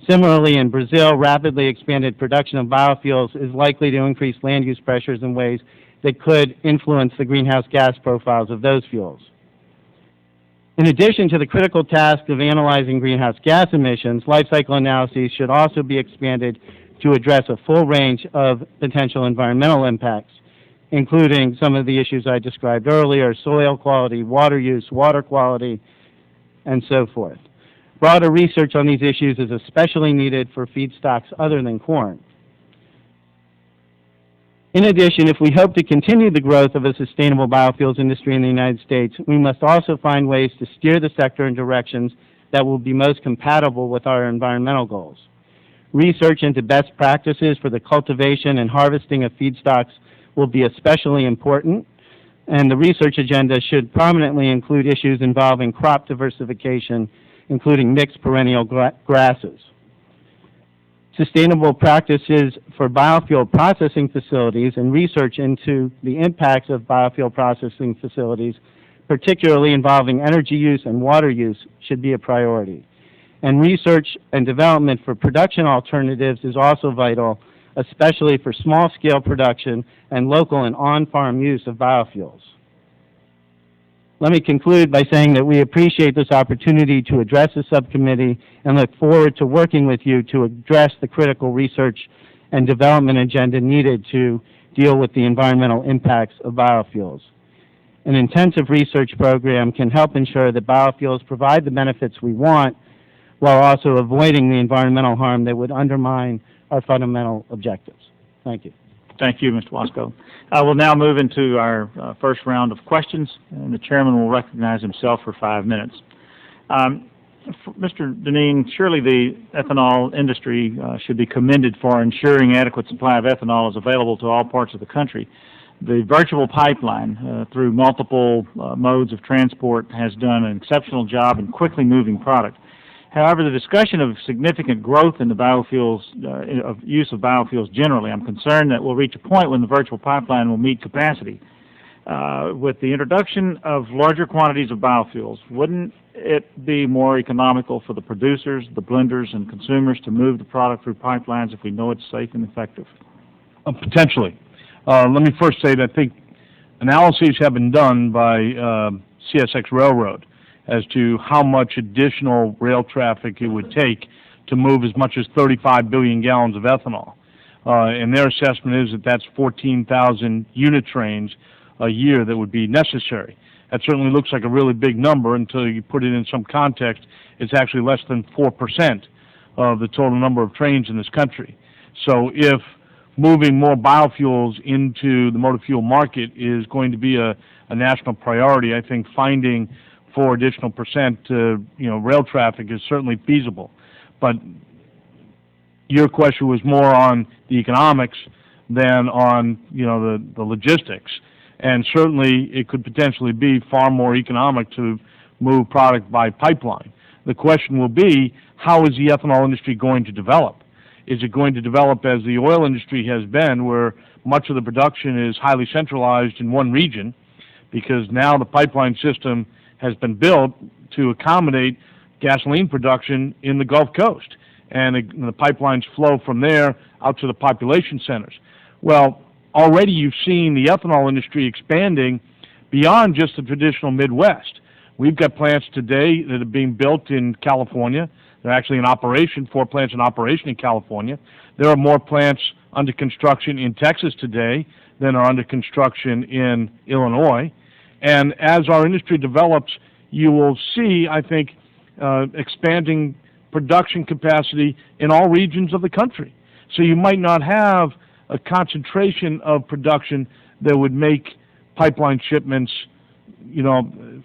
Similarly, in Brazil, rapidly expanded production of biofuels is likely to increase land use pressures in ways that could influence the greenhouse gas profiles of those fuels. In addition to the critical task of analyzing greenhouse gas emissions, life cycle analyses should also be expanded to address a full range of potential environmental impacts, including some of the issues I described earlier: soil quality, water use, water quality, and so forth. Broader research on these issues is especially needed for feedstocks other than corn. In addition, if we hope to continue the growth of a sustainable biofuels industry in the United States, we must also find ways to steer the sector in directions that will be most compatible with our environmental goals. Research into best practices for the cultivation and harvesting of feedstocks will be especially important, and the research agenda should prominently include issues involving crop diversification, including mixed perennial grasses. Sustainable practices for biofuel processing facilities and research into the impacts of biofuel processing facilities, particularly involving energy use and water use, should be a priority. And research and development for production alternatives is also vital, especially for small-scale production and local and on-farm use of biofuels. Let me conclude by saying that we appreciate this opportunity to address the subcommittee and look forward to working with you to address the critical research and development agenda needed to deal with the environmental impacts of biofuels. An intensive research program can help ensure that biofuels provide the benefits we want while also avoiding the environmental harm that would undermine our fundamental objectives. Thank you. Thank you, Mr. Waskow. I will now move into our first round of questions, and the chairman will recognize himself for 5 minutes. Mr. Dinneen, surely the ethanol industry should be commended for ensuring adequate supply of ethanol is available to all parts of the country. The virtual pipeline, through multiple modes of transport, has done an exceptional job in quickly moving product. However, the discussion of significant growth in the biofuels, of use of biofuels generally, I'm concerned that we'll reach a point when the virtual pipeline will meet capacity. With the introduction of larger quantities of biofuels, wouldn't it be more economical for the producers, the blenders, and consumers to move the product through pipelines if we know it's safe and effective? Potentially. Let me first say that I think analyses have been done by CSX Railroad as to how much additional rail traffic it would take to move as much as 35 billion gallons of ethanol. And their assessment is that that's 14,000 unit trains a year that would be necessary. That certainly looks like a really big number until you put it in some context. It's actually less than 4% of the total number of trains in this country. So if moving more biofuels into the motor fuel market is going to be a national priority, I think finding 4 additional percent rail traffic is certainly feasible. But your question was more on the economics than on the logistics. And certainly it could potentially be far more economic to move product by pipeline. The question will be, how is the ethanol industry going to develop? Is it going to develop as the oil industry has been, where much of the production is highly centralized in one region, because now the pipeline system has been built to accommodate gasoline production in the Gulf Coast, and the pipelines flow from there out to the population centers? Well, already you've seen the ethanol industry expanding beyond just the traditional Midwest. We've got plants today that are being built in California. They're actually in operation, 4 plants in operation in California. There are more plants under construction in Texas today than are under construction in Illinois. And as our industry develops, you will see, I think, expanding production capacity in all regions of the country. So you might not have a concentration of production that would make pipeline shipments,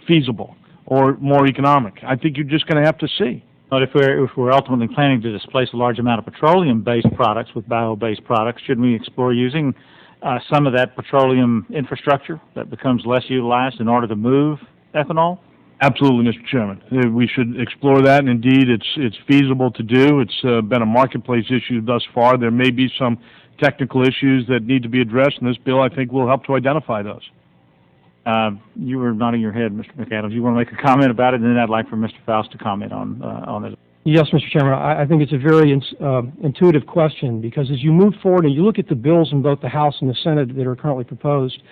feasible or more economic. I think you're just going to have to see. But if we're ultimately planning to displace a large amount of petroleum-based products with bio-based products, shouldn't we explore using some of that petroleum infrastructure that becomes less utilized in order to move ethanol? Absolutely, Mr. Chairman. We should explore that, and indeed it's feasible to do. It's been a marketplace issue thus far. There may be some technical issues that need to be addressed, and this bill, I think, will help to identify those. You were nodding your head, Mr. McAdams. You want to make a comment about it, and then I'd like for Mr. Faust to comment on it. Yes, Mr. Chairman. I think it's a very intuitive question, because as you move forward and you look at the bills in both the House and the Senate that are currently proposed,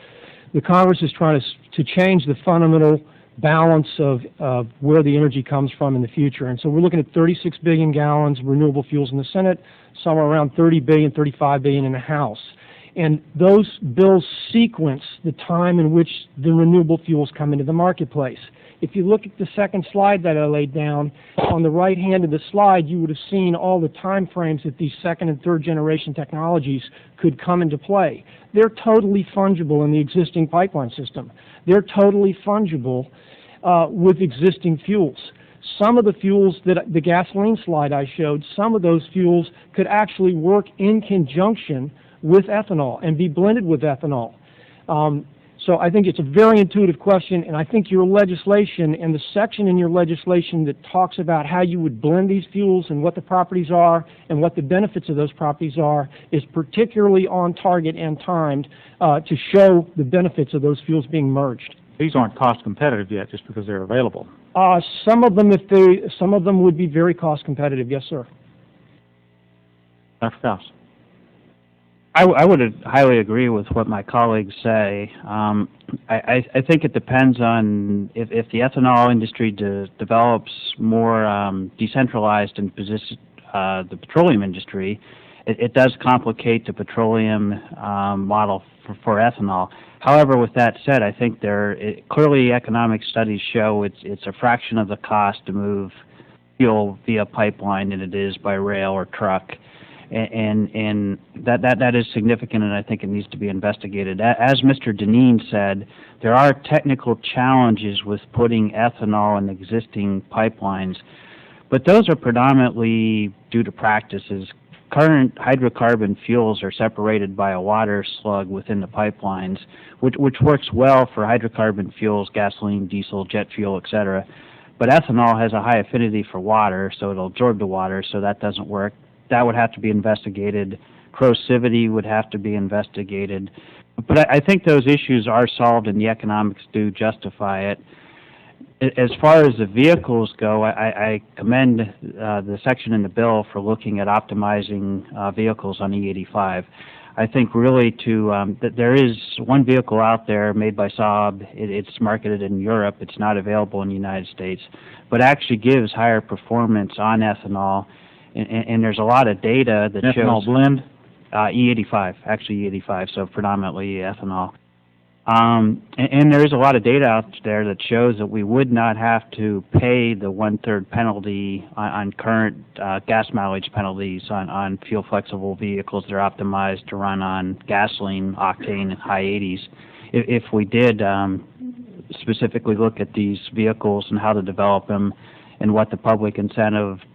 the Congress is trying to change the fundamental balance of where the energy comes from in the future. And so we're looking at 36 billion gallons of renewable fuels in the Senate, somewhere around 30 billion, 35 billion in the House. And those bills sequence the time in which the renewable fuels come into the marketplace. If you look at the second slide that I laid down, on the right hand of the slide, you would have seen all the time frames that these second and third generation technologies could come into play. They're totally fungible in the existing pipeline system. They're totally fungible with existing fuels. Some of the fuels that the gasoline slide I showed, some of those fuels could actually work in conjunction with ethanol and be blended with ethanol. So I think it's a very intuitive question, and I think your legislation and the section in your legislation that talks about how you would blend these fuels and what the properties are and what the benefits of those properties are is particularly on target and timed to show the benefits of those fuels being merged. These aren't cost competitive yet just because they're available. Some of them, some of them would be very cost competitive, yes, sir. Dr. Faust. I would highly agree with what my colleagues say. I think it depends on if the ethanol industry develops more decentralized and the petroleum industry, it does complicate the petroleum model for ethanol. However, with that said, I think clearly economic studies show it's a fraction of the cost to move fuel via pipeline than it is by rail or truck. And that is significant, and I think it needs to be investigated. As Mr. Dinneen said, there are technical challenges with putting ethanol in existing pipelines, but those are predominantly due to practices current hydrocarbon fuels are separated by a water slug within the pipelines, which works well for hydrocarbon fuels, gasoline, diesel, jet fuel, etc. But ethanol has a high affinity for water, so it'll absorb the water, so that doesn't work. That would have to be investigated. Corrosivity would have to be investigated. But I think those issues are solved and the economics do justify it. As far as the vehicles go, I commend the section in the bill for looking at optimizing vehicles on E85. I think really that there is one vehicle out there made by Saab. It's marketed in Europe. It's not available in the United States, but actually gives higher performance on ethanol. And there's a lot of data that shows... Ethanol blend? E85, actually E85, so predominantly ethanol. And there is a lot of data out there that shows that we would not have to pay the 1/3 penalty on current gas mileage penalties on fuel-flexible vehicles that are optimized to run on gasoline, octane, and high 80s. If we did specifically look at these vehicles and how to develop them and what the public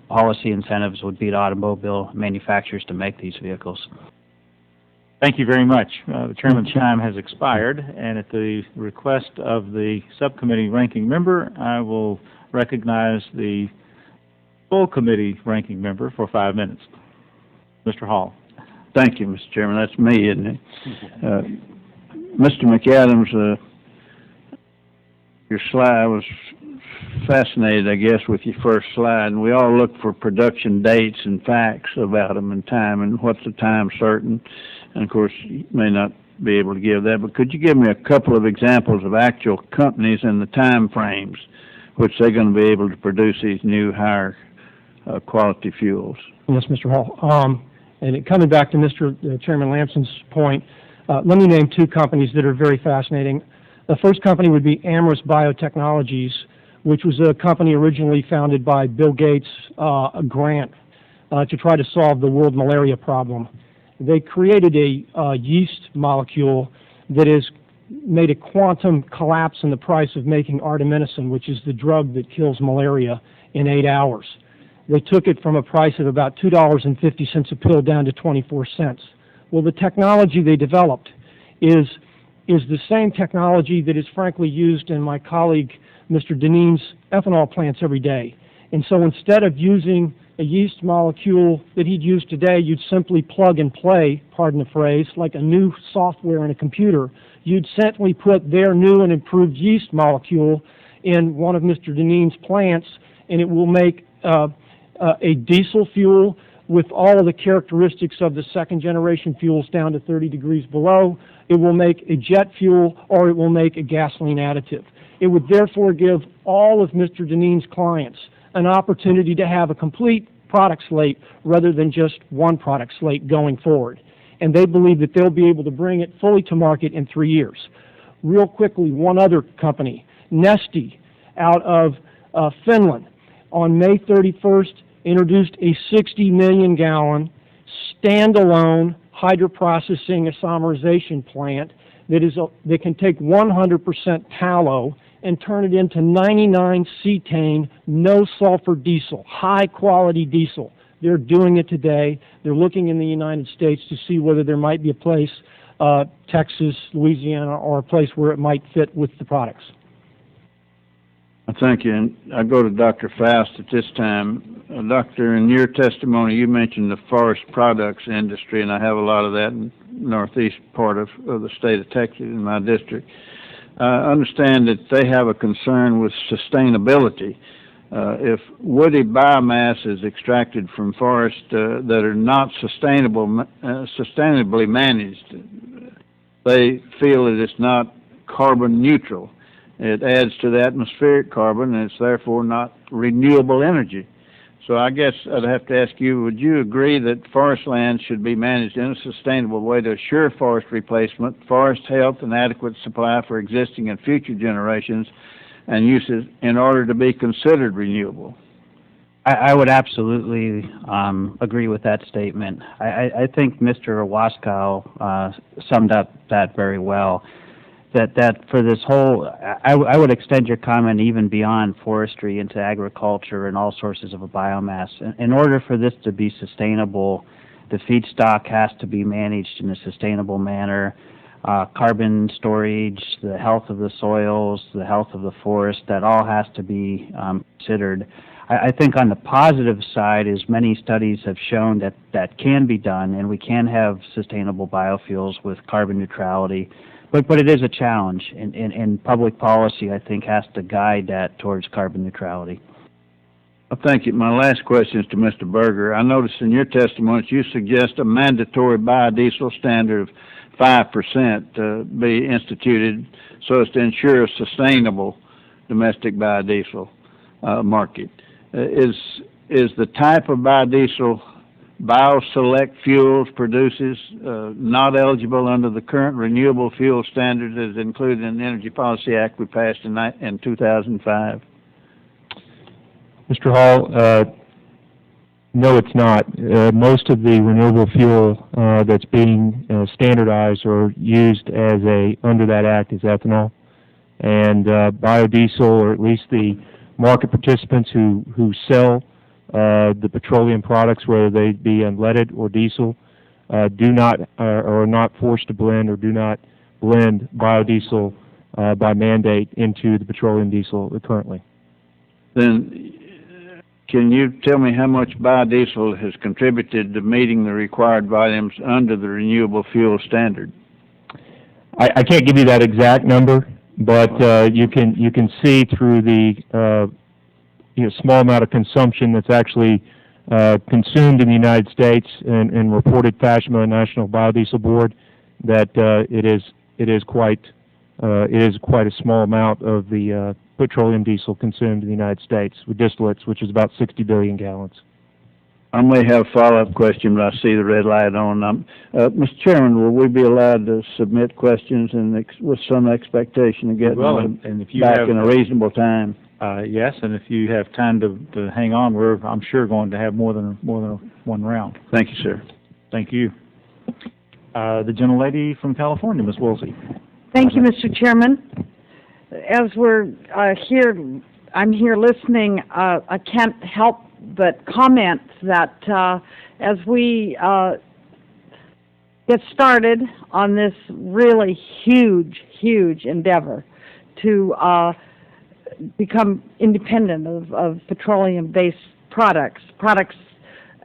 policy incentives would be to automobile manufacturers to make these vehicles. Thank you very much. The chairman's time has expired, and at the request of the subcommittee ranking member, I will recognize the full committee ranking member for 5 minutes. Mr. Hall. Thank you, Mr. Chairman. That's me, isn't it? Mr. McAdams, your slide, I was fascinated, I guess, with your first slide. And we all look for production dates and facts about them and time and what's the time certain. And, of course, you may not be able to give that, but could you give me a couple of examples of actual companies and the time frames which they're going to be able to produce these new higher quality fuels? Yes, Mr. Hall. And coming back to Mr. Chairman Lamson's point, let me name two companies that are very fascinating. The first company would be Amorous Bio Technologies, which was a company originally founded by Bill Gates, a grant to try to solve the world malaria problem. They created a yeast molecule that has made a quantum collapse in the price of making artemisinin, which is the drug that kills malaria, in 8 hours. They took it from a price of about $2.50 a pill down to 24 cents. Well, the technology they developed is the same technology that is frankly used in my colleague Mr. Dinneen's ethanol plants every day. And so instead of using a yeast molecule that he'd use today, you'd simply plug and play, pardon the phrase, like a new software in a computer. You'd simply put their new and improved yeast molecule in one of Mr. Dinneen's plants, and it will make a diesel fuel with all of the characteristics of the second generation fuels down to 30 degrees below. It will make a jet fuel, or it will make a gasoline additive. It would therefore give all of Mr. Dinneen's clients an opportunity to have a complete product slate rather than just one product slate going forward. And they believe that they'll be able to bring it fully to market in 3 years. Real quickly, one other company, Neste, out of Finland, on May 31st, introduced a 60 million gallon standalone hydroprocessing isomerization plant that can take 100% tallow and turn it into 99 cetane, no sulfur diesel, high quality diesel. They're doing it today. They're looking in the United States to see whether there might be a place, Texas, Louisiana, or a place where it might fit with the products. Thank you. And I go to Dr. Foust at this time. Doctor, in your testimony, you mentioned the forest products industry, and I have a lot of that in the northeast part of the state of Texas in my district. I understand that they have a concern with sustainability. If woody biomass is extracted from forests that are not sustainably managed, they feel that it's not carbon neutral. It adds to the atmospheric carbon, and it's therefore not renewable energy. So I guess I'd have to ask you, would you agree that forest land should be managed in a sustainable way to assure forest replacement, forest health, and adequate supply for existing and future generations and uses in order to be considered renewable? I would absolutely agree with that statement. I think Mr. Waskow summed up that very well. That for this whole, I would extend your comment even beyond forestry into agriculture and all sources of a biomass. In order for this to be sustainable, The feedstock has to be managed in a sustainable manner. Carbon storage, the health of the soils, the health of the forest, that all has to be considered. I think on the positive side is many studies have shown that that can be done, and we can have sustainable biofuels with carbon neutrality. But it is a challenge, and public policy, I think, has to guide that towards carbon neutrality. Well, thank you. My last question is to Mr. Berger. I noticed in your testimony you suggest a mandatory biodiesel standard of 5% be instituted so as to ensure a sustainable domestic biodiesel market. Is the type of biodiesel BioSelect Fuels produces not eligible under the current renewable fuel standards as included in the Energy Policy Act we passed in 2005? Mr. Hall, no, it's not. Most of the renewable fuel that's being standardized or used under that act is ethanol. And biodiesel, or at least the market participants who sell the petroleum products, whether they be unleaded or diesel, do not are not forced to blend or do not blend biodiesel by mandate into the petroleum diesel currently. Then can you tell me how much biodiesel has contributed to meeting the required volumes under the renewable fuel standard? I can't give you that exact number, but you can see through the small amount of consumption that's actually consumed in the United States in reported fashion by the National Biodiesel Board that it is quite a small amount of the petroleum diesel consumed in the United States with distillates, which is about 60 billion gallons. I may have a follow-up question, but I see the red light on. Mr. Chairman, will we be allowed to submit questions with some expectation of getting and if you back have, in a reasonable time? yes, and if you have time to hang on, I'm sure going to have more than one round. Thank you, sir. Thank you. The gentlelady from California, Ms. Woolsey. Thank you, Mr. Chairman. As we're I'm here listening, I can't help but comment that as we get started on this really huge endeavor to become independent of petroleum-based products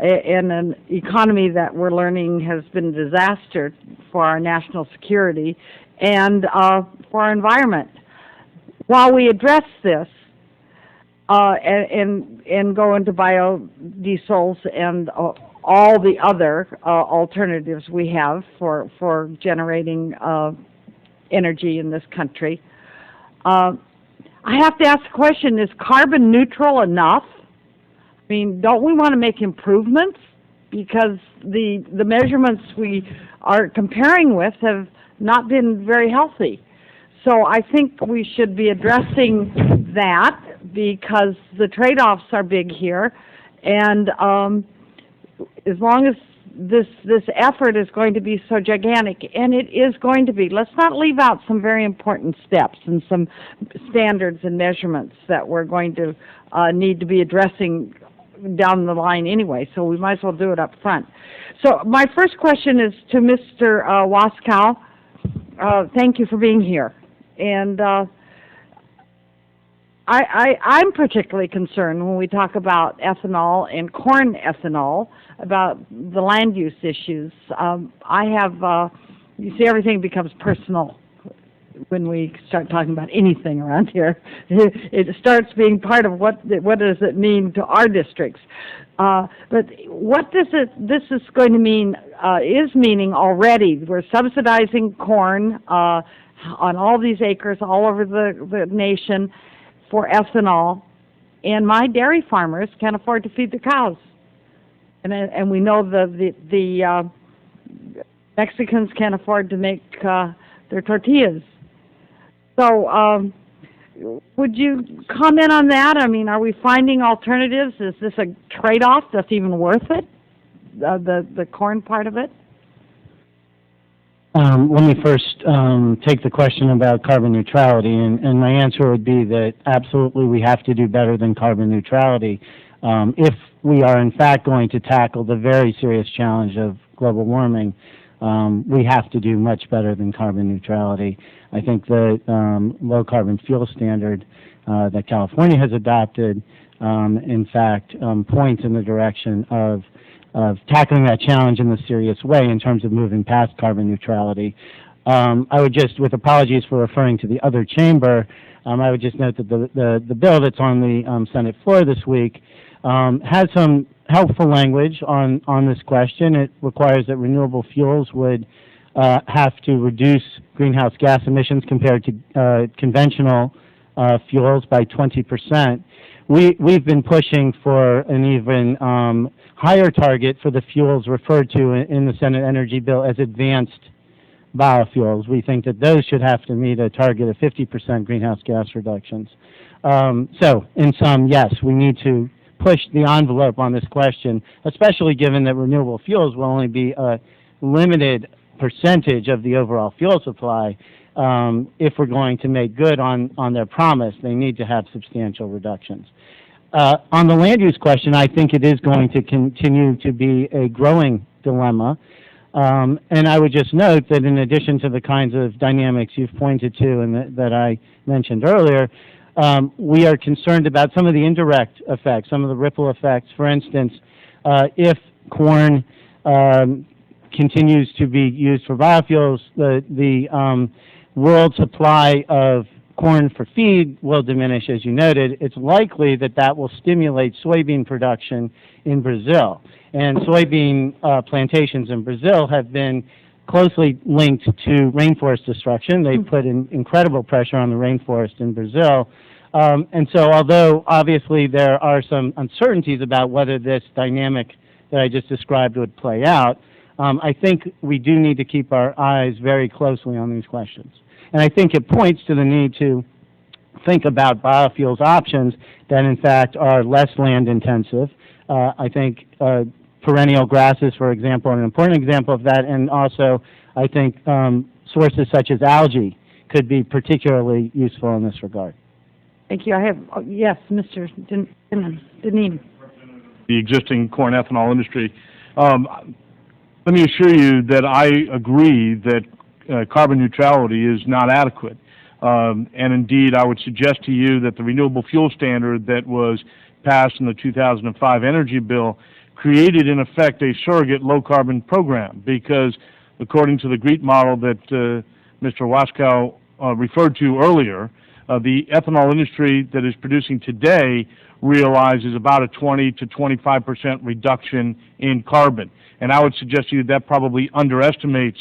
in an economy that we're learning has been a disaster for our national security and for our environment. While we address this and go into biodiesels and all the other alternatives we have for generating energy in this country, I have to ask the question, is carbon neutral enough? I mean, don't we want to make improvements? Because the measurements we are comparing with have not been very healthy. So I think we should be addressing that because the trade-offs are big here. And as long as this effort is going to be so gigantic, and it is going to be, let's not leave out some very important steps and some standards and measurements that we're going to need to be addressing down the line anyway, so we might as well do it up front. So my first question is to Mr. Waskow. Thank you for being here. And I'm particularly concerned when we talk about ethanol and corn ethanol, about the land use issues. I have, you see, everything becomes personal when we start talking about anything around here. It starts being part of what does it mean to our districts. But what this is going to mean, is meaning already. We're subsidizing corn on all these acres all over the nation for ethanol, and my dairy farmers can't afford to feed the cows. And we know the Mexicans can't afford to make their tortillas. So would you comment on that? I mean, are we finding alternatives? Is this a trade-off that's even worth it, the corn part of it? Let me first take the question about carbon neutrality, and my answer would be that absolutely we have to do better than carbon neutrality. If we are in fact going to tackle the very serious challenge of global warming, we have to do much better than carbon neutrality. I think the low carbon fuel standard that California has adopted, in fact, points in the direction of tackling that challenge in a serious way in terms of moving past carbon neutrality. I would just, with apologies for referring to the other chamber, I would just note that the bill that's on the Senate floor this week has some helpful language on this question. It requires that renewable fuels would have to reduce greenhouse gas emissions compared to conventional fuels by 20%. We've been pushing for an even higher target for the fuels referred to in the Senate Energy Bill as advanced biofuels. We think that those should have to meet a target of 50% greenhouse gas reductions. So, in sum, yes, we need to push the envelope on this question, especially given that renewable fuels will only be a limited percentage of the overall fuel supply. If we're going to make good on their promise, they need to have substantial reductions. On the land use question, I think it is going to continue to be a growing dilemma. And I would just note that in addition to the kinds of dynamics you've pointed to and that I mentioned earlier, we are concerned about some of the indirect effects, some of the ripple effects. For instance, if corn continues to be used for biofuels, the world supply of corn for feed will diminish, as you noted. It's likely that that will stimulate soybean production in Brazil. And soybean plantations in Brazil have been closely linked to rainforest destruction. They put incredible pressure on the rainforest in Brazil. And so although obviously there are some uncertainties about whether this dynamic that I just described would play out, I think we do need to keep our eyes very closely on these questions. And I think it points to the need to think about biofuels options that in fact are less land intensive. I think perennial grasses, for example, are an important example of that, and also I think sources such as algae could be particularly useful in this regard. Thank you. I have, yes, Mr. Dinneen. The existing corn ethanol industry. Let me assure you that I agree that carbon neutrality is not adequate. And indeed, I would suggest to you that the renewable fuel standard that was passed in the 2005 Energy Bill created, in effect, a surrogate low-carbon program, because according to the GREET model that Mr. Waskow referred to earlier, the ethanol industry that is producing today realizes about a 20 to 25% reduction in carbon. And I would suggest to you that probably underestimates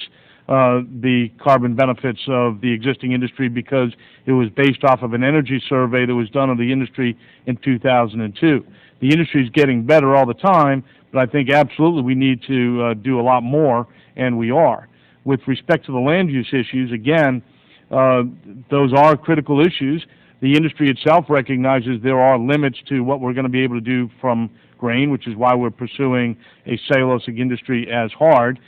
the carbon benefits of the existing industry, because it was based off of an energy survey that was done of the industry in 2002. The industry is getting better all the time, but I think absolutely we need to do a lot more, and we are. With respect to the land use issues, again, those are critical issues. The industry itself recognizes there are limits to what we're going to be able to do from grain, which is why we're pursuing a cellulosic industry as hard.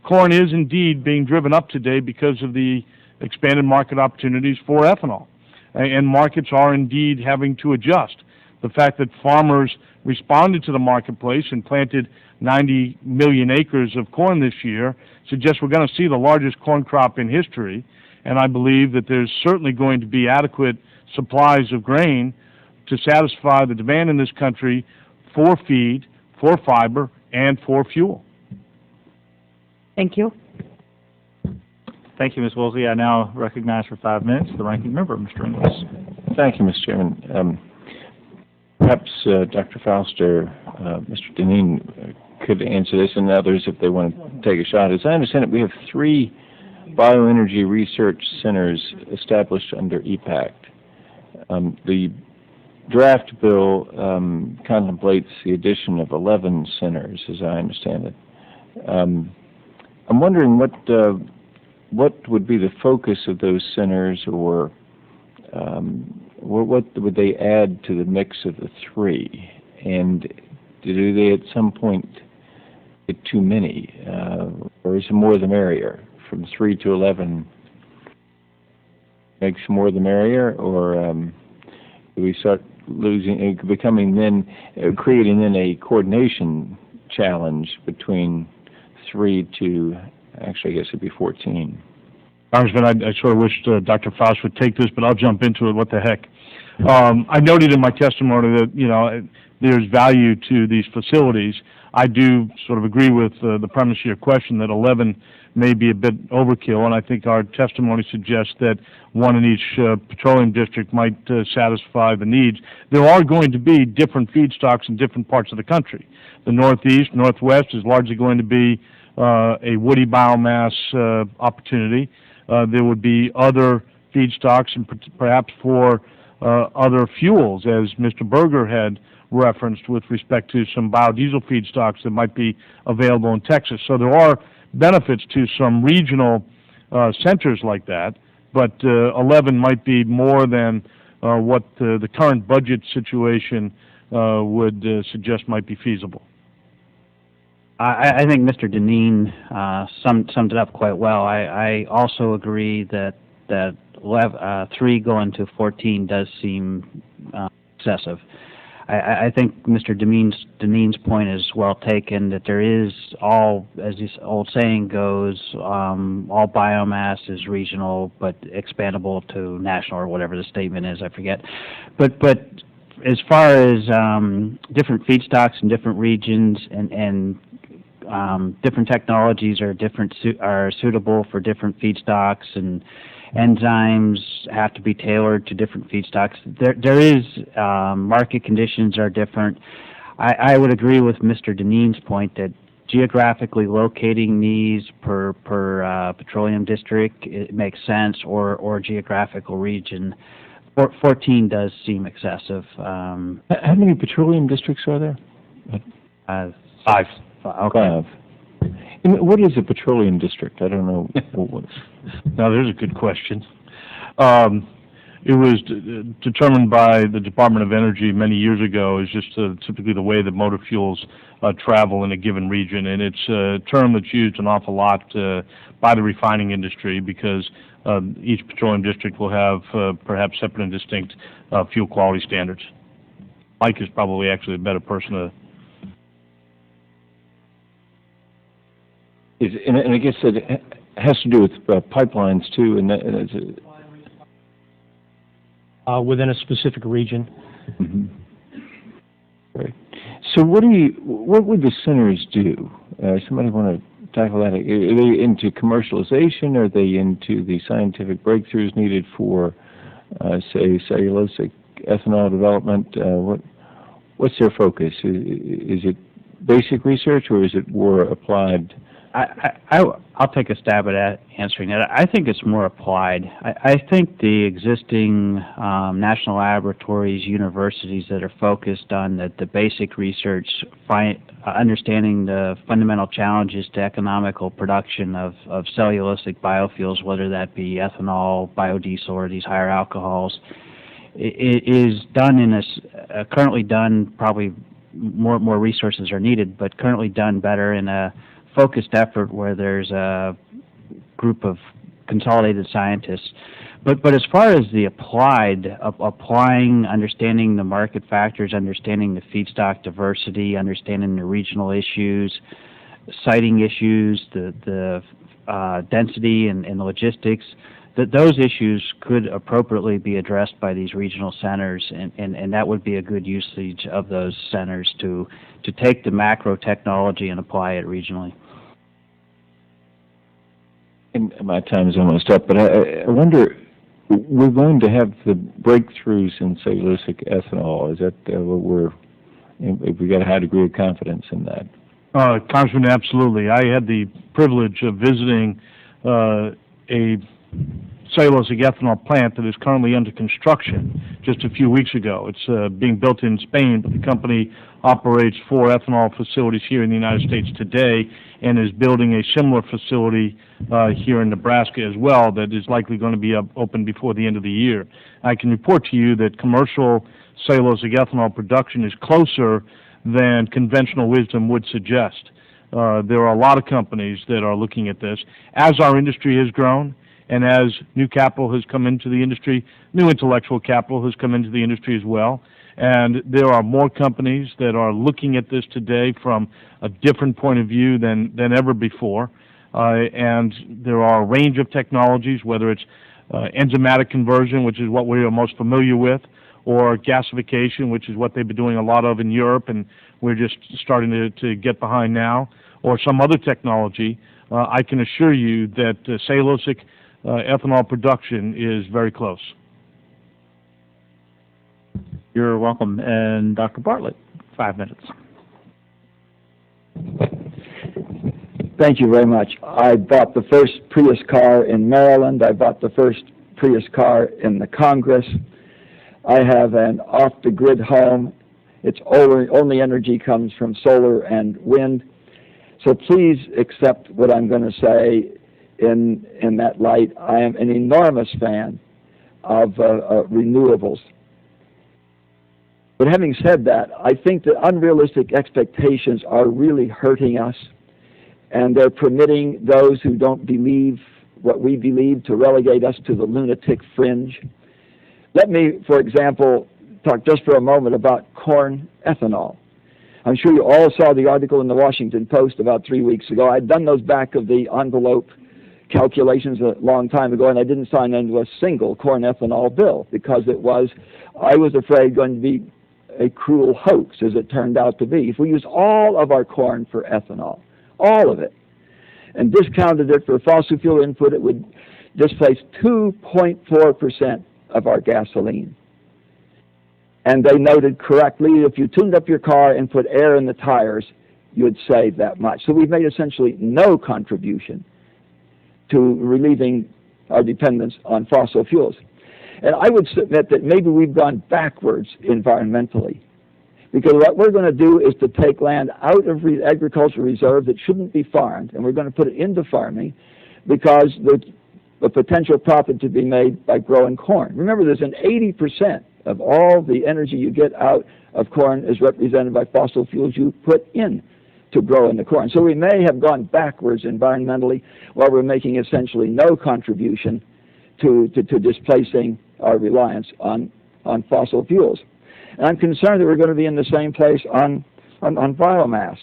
Corn is indeed being driven up today because of the expanded market opportunities for ethanol. And markets are indeed having to adjust. The fact that farmers responded to the marketplace and planted 90 million acres of corn this year suggests we're going to see the largest corn crop in history. And I believe that there's certainly going to be adequate supplies of grain to satisfy the demand in this country for feed, for fiber, and for fuel. Thank you. Thank you, Ms. Woolsey. I now recognize for 5 minutes the ranking member, Mr. Inglis. Thank you, Mr. Chairman. Perhaps Dr. Foust or Mr. Dinneen could answer this, and others if they want to take a shot. As I understand it, we have 3 bioenergy research centers established under EPACT. The draft bill contemplates the addition of 11 centers, as I understand it. I'm wondering what would be the focus of those centers, or what would they add to the mix of the 3? And do they at some point get too many, or is it more the merrier? From 3 to 11 makes more the merrier, or do we start becoming then, creating then a coordination challenge between 3 to, actually I guess it'd be 14. Congressman, I sort of wished Dr. Foust would take this, but I'll jump into it. What the heck? I noted in my testimony that, there's value to these facilities. I do sort of agree with the premise of your question that 11 may be a bit overkill, and I think our testimony suggests that one in each petroleum district might satisfy the needs. There are going to be different feedstocks in different parts of the country. The Northeast, Northwest is largely going to be a woody biomass opportunity. There would be other feedstocks and perhaps for other fuels, as Mr. Berger had referenced with respect to some biodiesel feedstocks that might be available in Texas. So there are benefits to some regional centers like that, but 11 might be more than what the current budget situation would suggest might be feasible. I think Mr. Dinneen summed it up quite well. I also agree that 3 going to 14 does seem excessive. I think Mr. Dinneen's point is well taken, that there is all, as this old saying goes, all biomass is regional but expandable to national, or whatever the statement is, I forget. But as far as different feedstocks in different regions and different technologies are suitable for different feedstocks, and enzymes have to be tailored to different feedstocks. There is market conditions are different. I would agree with Mr. Dinneen's point that geographically locating these per petroleum district, it makes sense, or geographical region. 14 does seem excessive. How many petroleum districts are there? 5. Okay. 5. And what is a petroleum district? I don't know. Now, there's a good question. It was determined by the Department of Energy many years ago as just typically the way that motor fuels travel in a given region, and it's a term that's used an awful lot by the refining industry because each petroleum district will have perhaps separate and distinct fuel quality standards. Mike is probably actually a better person to... And I guess it has to do with pipelines too, and Within a specific region. Mm-hmm. Right. So what would the centers do? Somebody want to tackle that? Are they into commercialization? Are they into the scientific breakthroughs needed for, say, cellulosic ethanol development? What's their focus? Is it basic research, or is it more applied? I'll take a stab at answering that. I think it's more applied. I think the existing national laboratories, universities that are focused on the basic research, understanding the fundamental challenges to economical production of cellulosic biofuels, whether that be ethanol, biodiesel, or these higher alcohols, it is done currently done, probably more resources are needed, but currently done better in a focused effort where there's a group of consolidated scientists. But as far as the applying, understanding the market factors, understanding the feedstock diversity, understanding the regional issues, siting issues, the density and the logistics, those issues could appropriately be addressed by these regional centers, and that would be a good usage of those centers to take the macro technology and apply it regionally. And my time is almost up, but I wonder, we're going to have the breakthroughs in cellulosic ethanol. Is that what we got a high degree of confidence in that? Congressman, absolutely. I had the privilege of visiting a cellulosic ethanol plant that is currently under construction just a few weeks ago. It's being built in Spain, but the company operates 4 ethanol facilities here in the United States today and is building a similar facility here in Nebraska as well that is likely going to be open before the end of the year. I can report to you that commercial cellulosic ethanol production is closer than conventional wisdom would suggest. There are a lot of companies that are looking at this. As our industry has grown, and as new capital has come into the industry, new intellectual capital has come into the industry as well. And there are more companies that are looking at this today from a different point of view than ever before. And there are a range of technologies, whether it's enzymatic conversion, which is what we are most familiar with, or gasification, which is what they've been doing a lot of in Europe, and we're just starting to get behind now, or some other technology. I can assure you that cellulosic ethanol production is very close. You're welcome. And Dr. Bartlett, 5 minutes. Thank you very much. I bought the first Prius car in Maryland. I bought the first Prius car in the Congress. I have an off-the-grid home. Its only energy comes from solar and wind. So please accept what I'm going to say in that light. I am an enormous fan of renewables. But having said that, I think that unrealistic expectations are really hurting us, and they're permitting those who don't believe what we believe to relegate us to the lunatic fringe. Let me, for example, talk just for a moment about corn ethanol. I'm sure you all saw the article in the Washington Post about 3 weeks ago. I'd done those back of the envelope calculations a long time ago, and I didn't sign into a single corn ethanol bill because I was afraid, going to be a cruel hoax, as it turned out to be. If we use all of our corn for ethanol, all of it, and discounted it for fossil fuel input, it would displace 2.4% of our gasoline. And they noted correctly, if you tuned up your car and put air in the tires, you would save that much. So we've made essentially no contribution to relieving our dependence on fossil fuels. And I would submit that maybe we've gone backwards environmentally, because what we're going to do is to take land out of agricultural reserve that shouldn't be farmed, and we're going to put it into farming because the potential profit to be made by growing corn. Remember, there's an 80% of all the energy you get out of corn is represented by fossil fuels you put in to grow in the corn. So we may have gone backwards environmentally while we're making essentially no contribution to displacing our reliance on fossil fuels. And I'm concerned that we're going to be in the same place on biomass.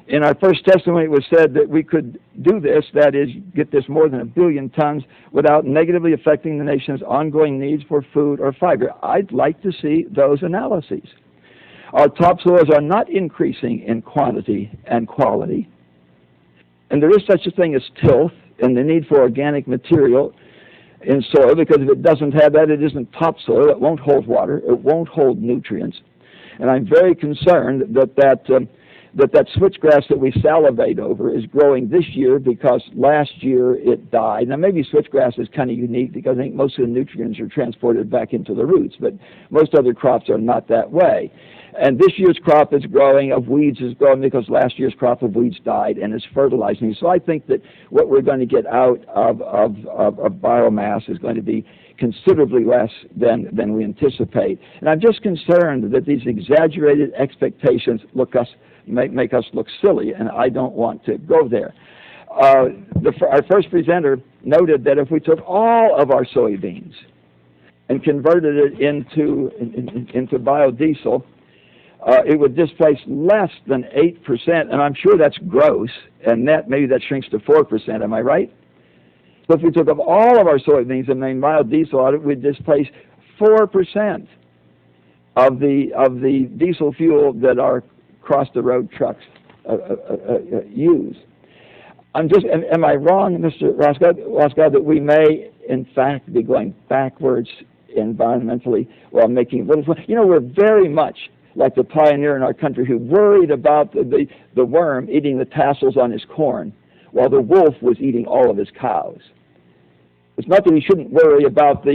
In our first testimony, it was said that we could do this, that is, get this more than 1 billion tons without negatively affecting the nation's ongoing needs for food or fiber. I'd like to see those analyses. Our topsoils are not increasing in quantity and quality. And there is such a thing as tilth and the need for organic material in soil, because if it doesn't have that, it isn't topsoil. It won't hold water. It won't hold nutrients. And I'm very concerned that switchgrass that we salivate over is growing this year because last year it died. Now, maybe switchgrass is kind of unique because I think most of the nutrients are transported back into the roots, but most other crops are not that way. And this year's crop is growing of weeds is growing because last year's crop of weeds died and is fertilizing. So I think that what we're going to get out of biomass is going to be considerably less than we anticipate. And I'm just concerned that these exaggerated expectations make us look silly, and I don't want to go there. Our first presenter noted that if we took all of our soybeans and converted it into biodiesel, it would displace less than 8%, and I'm sure that's gross, and net, maybe that shrinks to 4%, am I right? So if we took up all of our soybeans and made biodiesel out of it, we'd displace 4% of the diesel fuel that our cross-the-road trucks use. Am I wrong, Mr. Waskow, that we may, in fact, be going backwards environmentally while making little... You know, we're very much like the pioneer in our country who worried about the worm eating the tassels on his corn while the wolf was eating all of his cows. It's not that he shouldn't worry about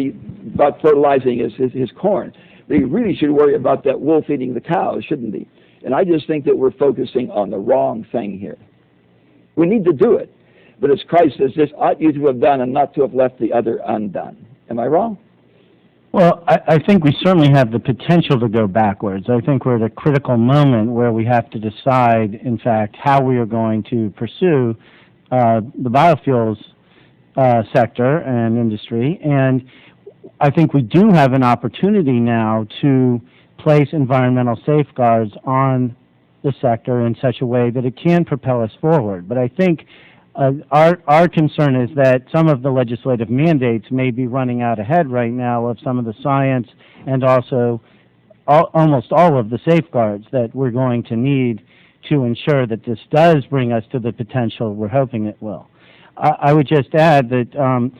fertilizing his corn, but he really should worry about that wolf eating the cows, shouldn't he? And I just think that we're focusing on the wrong thing here. We need to do it, but as Christ says, this ought you to have done and not to have left the other undone. Am I wrong? Well, I think we certainly have the potential to go backwards. I think we're at a critical moment where we have to decide, in fact, how we are going to pursue the biofuels sector and industry. And I think we do have an opportunity now to place environmental safeguards on the sector in such a way that it can propel us forward. But I think our concern is that some of the legislative mandates may be running out ahead right now of some of the science and also almost all of the safeguards that we're going to need to ensure that this does bring us to the potential we're hoping it will. I would just add that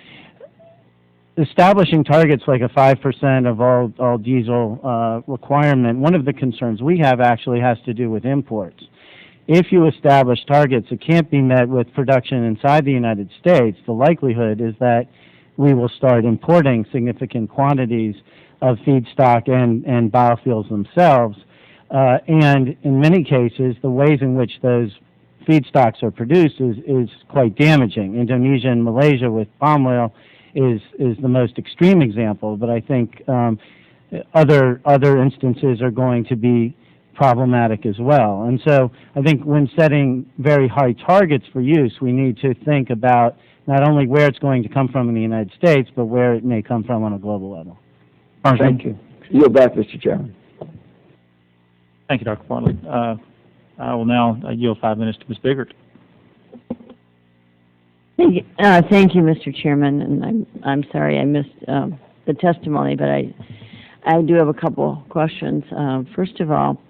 establishing targets like a 5% of all diesel requirement, one of the concerns we have actually has to do with imports. If you establish targets that can't be met with production inside the United States, the likelihood is that we will start importing significant quantities of feedstock and biofuels themselves. And in many cases, the ways in which those feedstocks are produced is quite damaging. Indonesia and Malaysia with palm oil is the most extreme example, but I think other instances are going to be problematic as well. And so I think when setting very high targets for use, we need to think about not only where it's going to come from in the United States, but where it may come from on a global level. Thank you. Yield back, Mr. Chairman. Thank you, Dr. Farley. I will now yield 5 minutes to Ms. Biggert. Thank you, Mr. Chairman, and I'm sorry I missed the testimony, but I do have a couple questions. First of all,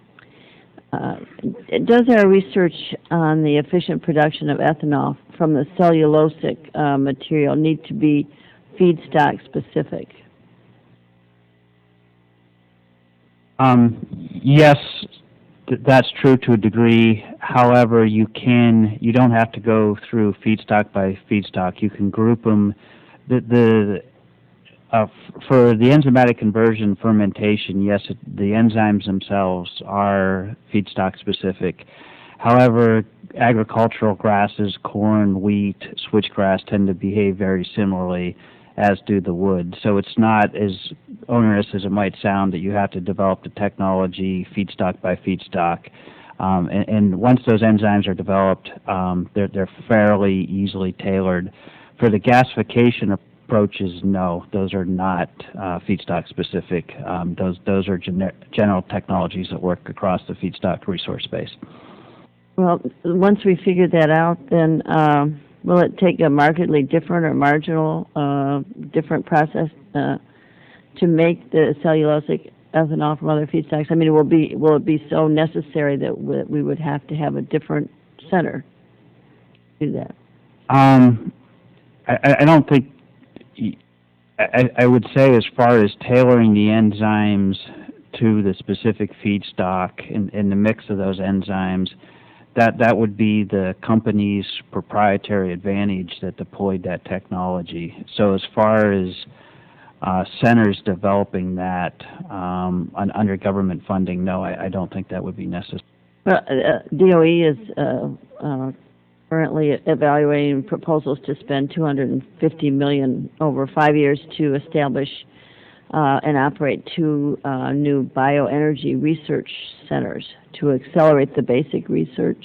does our research on the efficient production of ethanol from the cellulosic material need to be feedstock specific? Yes, that's true to a degree. However, you don't have to go through feedstock by feedstock. You can group them. For the enzymatic conversion fermentation, yes, the enzymes themselves are feedstock specific. However, agricultural grasses, corn, wheat, switchgrass tend to behave very similarly, as do the wood. So it's not as onerous as it might sound that you have to develop the technology feedstock by feedstock. And once those enzymes are developed, they're fairly easily tailored. For the gasification approaches, no, those are not feedstock specific. Those are general technologies that work across the feedstock resource space. Well, once we figure that out, then will it take a markedly different or marginal different process to make the cellulosic ethanol from other feedstocks? I mean, will it be so necessary that we would have to have a different center to do that? I don't think. I would say, as far as tailoring the enzymes to the specific feedstock and the mix of those enzymes, that would be the company's proprietary advantage that deployed that technology. So as far as centers developing that under government funding, no, I don't think that would be necessary. Well, DOE is currently evaluating proposals to spend $250 million over 5 years to establish and operate 2 new bioenergy research centers to accelerate the basic research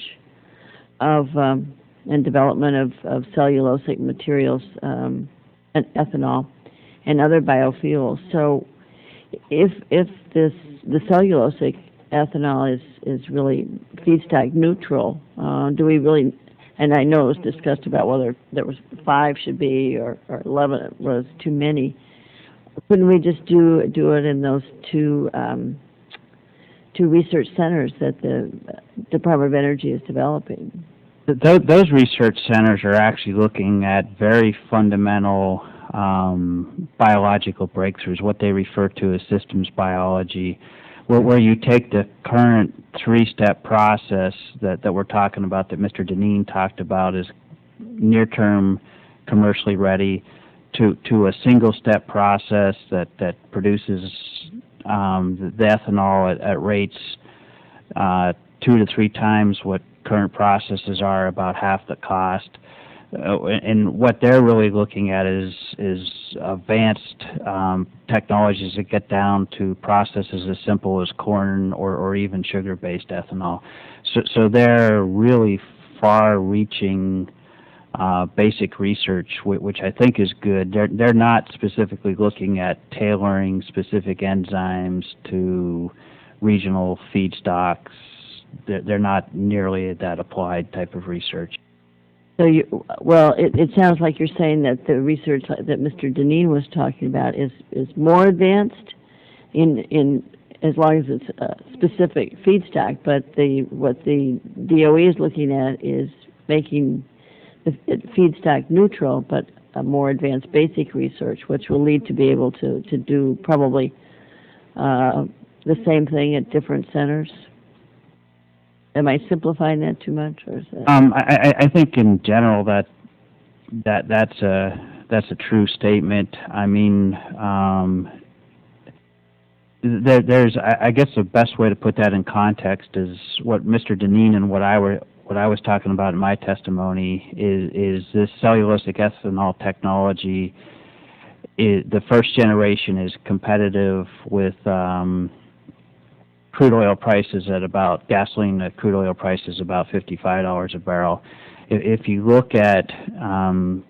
of and development of cellulosic materials and ethanol and other biofuels. So if the cellulosic ethanol is really feedstock neutral, do we really, and I know it was discussed about whether there was 5 should be or 11 was too many. Couldn't we just do it in those 2 research centers that the Department of Energy is developing? Those research centers are actually looking at very fundamental biological breakthroughs, what they refer to as systems biology, where you take the current 3-step process that we're talking about, that Mr. Dinneen talked about, as near-term commercially ready, to a single-step process that produces the ethanol at rates 2 to 3 times what current processes are, about half the cost. And what they're really looking at is advanced technologies that get down to processes as simple as corn or even sugar-based ethanol. So they're really far-reaching basic research, which I think is good. They're not specifically looking at tailoring specific enzymes to regional feedstocks. They're not nearly that applied type of research. So it sounds like you're saying that the research that Mr. Dinneen was talking about is more advanced in as long as it's a specific feedstock, but what the DOE is looking at is making it feedstock neutral, but a more advanced basic research, which will lead to be able to do probably the same thing at different centers. Am I simplifying that too much, or is that? I think in general that's a true statement. I mean, there's I guess the best way to put that in context is what Mr. Dinneen and what I was talking about in my testimony is this cellulosic ethanol technology. The first generation is competitive with crude oil prices at about gasoline. Crude oil prices about $55 a barrel. If you look at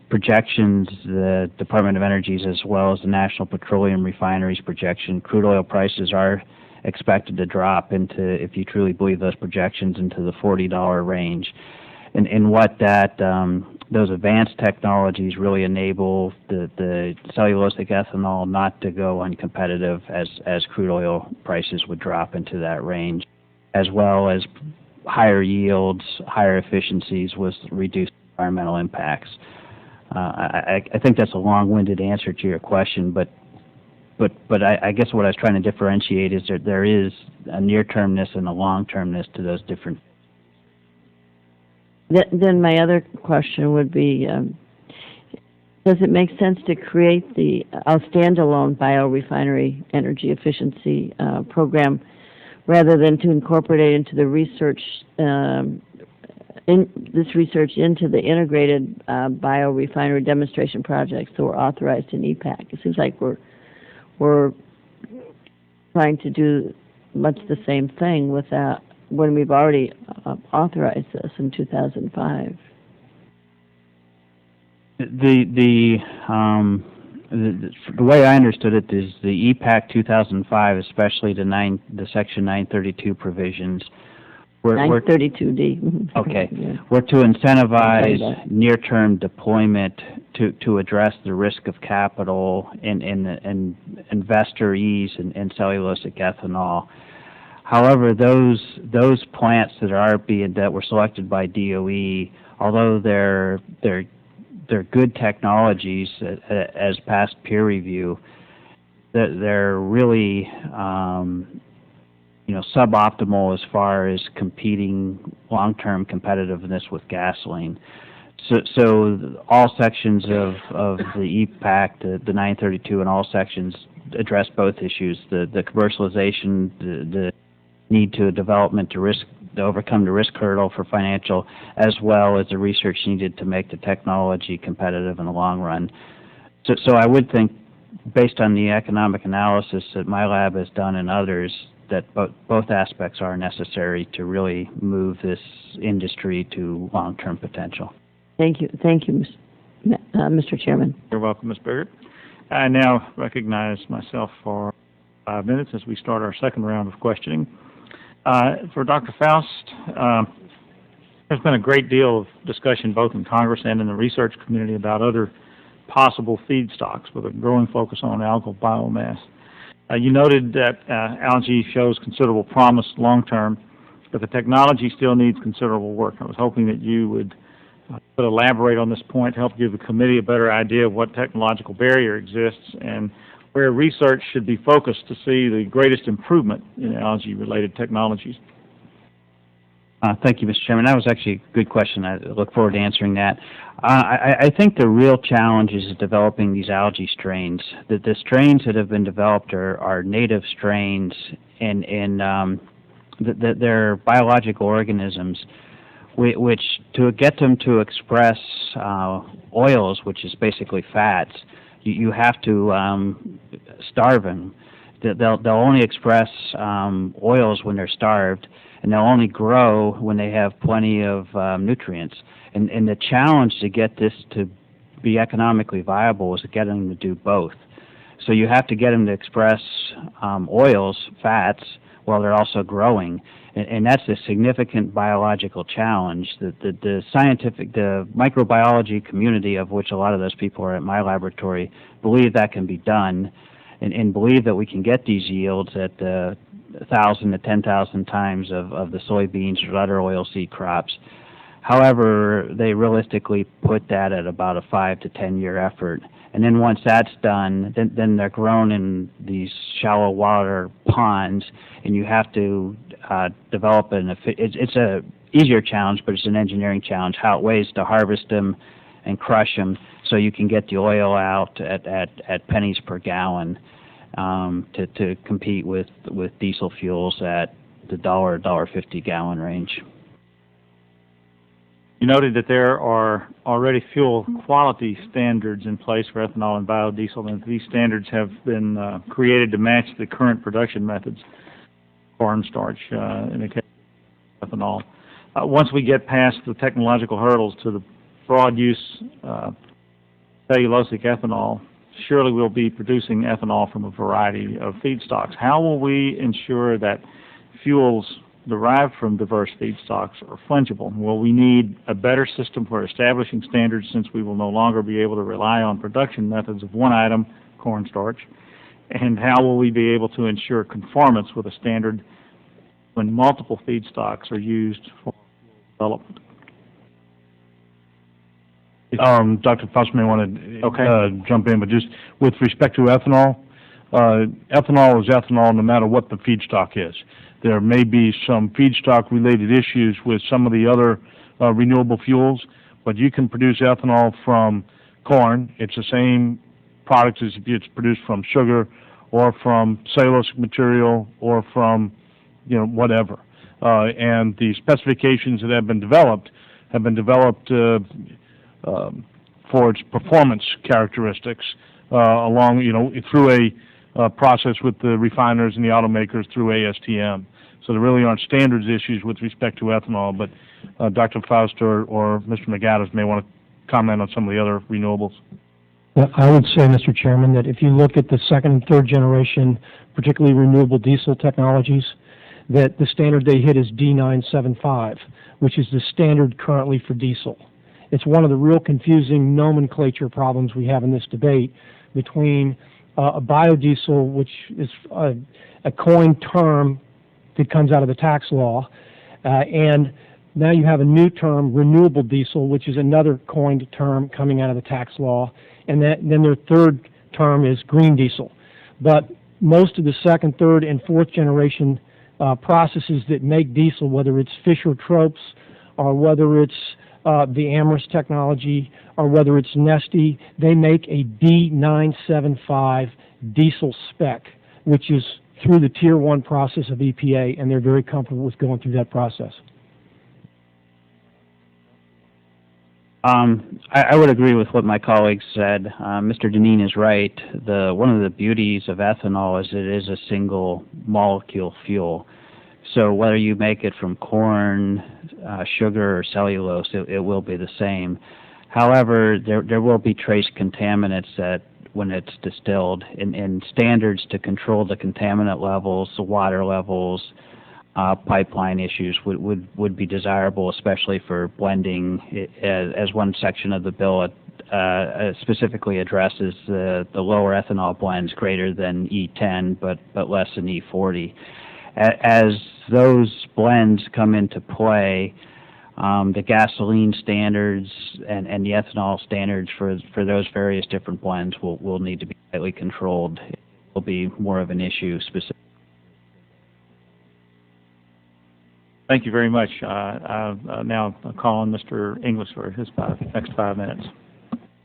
projections, the Department of Energy's as well as the National Petroleum Refinery's projection, crude oil prices are expected to drop into, if you truly believe those projections, into the $40 range. And what that those advanced technologies really enable the cellulosic ethanol not to go uncompetitive as crude oil prices would drop into that range, as well as higher yields, higher efficiencies with reduced environmental impacts. I think that's a long-winded answer to your question, but I guess what I was trying to differentiate is that there is a near-termness and a long-termness to those different. Then my other question would be, does it make sense to create a standalone biorefinery energy efficiency program rather than to incorporate it into the research, this research into the integrated biorefinery demonstration projects that were authorized in EPAC? It seems like we're trying to do much the same thing without, when we've already authorized this in 2005. The way I understood it is the EPAC 2005, especially the Section 932 provisions, were 932D. Okay, Yeah. were to incentivize near-term deployment to address the risk of capital and investor ease in cellulosic ethanol. However, those plants that were selected by DOE, although they're good technologies as past peer review, they're really suboptimal as far as competing long-term competitiveness with gasoline. So all sections of the EPAC, the 932, and all sections address both issues: the commercialization, the need to development to overcome the risk hurdle for financial, as well as the research needed to make the technology competitive in the long run. So I would think, based on the economic analysis that my lab has done and others, that both aspects are necessary to really move this industry to long-term potential. Thank you, Mr. Chairman. You're welcome, Ms. Berger. I now recognize myself for 5 minutes as we start our second round of questioning. For Dr. Foust, there's been a great deal of discussion both in Congress and in the research community about other possible feedstocks with a growing focus on algal biomass. You noted that algae shows considerable promise long-term, but the technology still needs considerable work. I was hoping that you would elaborate on this point, help give the committee a better idea of what technological barrier exists and where research should be focused to see the greatest improvement in algae-related technologies. Thank you, Mr. Chairman. That was actually a good question. I look forward to answering that. I think the real challenge is developing these algae strains. The strains that have been developed are native strains, and they're biological organisms, which to get them to express oils, which is basically fats, you have to starve them. They'll only express oils when they're starved, and they'll only grow when they have plenty of nutrients. And the challenge to get this to be economically viable is to get them to do both. So you have to get them to express oils, fats, while they're also growing. And that's a significant biological challenge. The microbiology community, of which a lot of those people are at my laboratory, believe that can be done, and believe that we can get these yields at 1,000 to 10,000 times of the soybeans or other oilseed crops. However, they realistically put that at about a 5 to 10 year effort. And then once that's done, then they're grown in these shallow water ponds, and you have to develop it's a easier challenge, but it's an engineering challenge, how it weighs to harvest them and crush them so you can get the oil out at pennies per gallon to compete with diesel fuels at the $1.50 gallon range. You noted that there are already fuel quality standards in place for ethanol and biodiesel, and these standards have been created to match the current production methods, cornstarch in the case of ethanol. Once we get past the technological hurdles to the broad use cellulosic ethanol, surely we'll be producing ethanol from a variety of feedstocks. How will we ensure that fuels derived from diverse feedstocks are fungible? Well, we need a better system for establishing standards, since we will no longer be able to rely on production methods of one item, cornstarch. And how will we be able to ensure conformance with a standard when multiple feedstocks are used for development? Dr. Faust may want to jump in, but just with respect to ethanol, ethanol is ethanol no matter what the feedstock is. There may be some feedstock-related issues with some of the other renewable fuels, but you can produce ethanol from corn. It's the same product as if it's produced from sugar or from cellulosic material or from, whatever. And the specifications that have been developed for its performance characteristics along, through a process with the refiners and the automakers through ASTM. So there really aren't standards issues with respect to ethanol, but Dr. Faust or Mr. McAdams may want to comment on some of the other renewables. Well, I would say, Mr. Chairman, that if you look at the second and third generation, particularly renewable diesel technologies, that the standard they hit is D975, which is the standard currently for diesel. It's one of the real confusing nomenclature problems we have in this debate between a biodiesel, which is a coined term that comes out of the tax law, and now you have a new term, renewable diesel, which is another coined term coming out of the tax law, and then their third term is green diesel. But most of the second, third, and fourth generation processes that make diesel, whether it's Fischer-Tropsch or whether it's the Amorous technology or whether it's Neste, they make a D975 diesel spec, which is through the Tier 1 process of EPA, and they're very comfortable with going through that process. I would agree with what my colleague said. Mr. Dinneen is right. One of the beauties of ethanol is it is a single molecule fuel. So whether you make it from corn, sugar, or cellulose, it will be the same. However, there will be trace contaminants when it's distilled, and standards to control the contaminant levels, the water levels, pipeline issues would be desirable, especially for blending, as one section of the bill specifically addresses the lower ethanol blends greater than E10 but less than E40. As those blends come into play, the gasoline standards and the ethanol standards for those various different blends will need to be tightly controlled. It will be more of an issue specific. Thank you very much. Now I'll call on Mr. English for his next 5 minutes.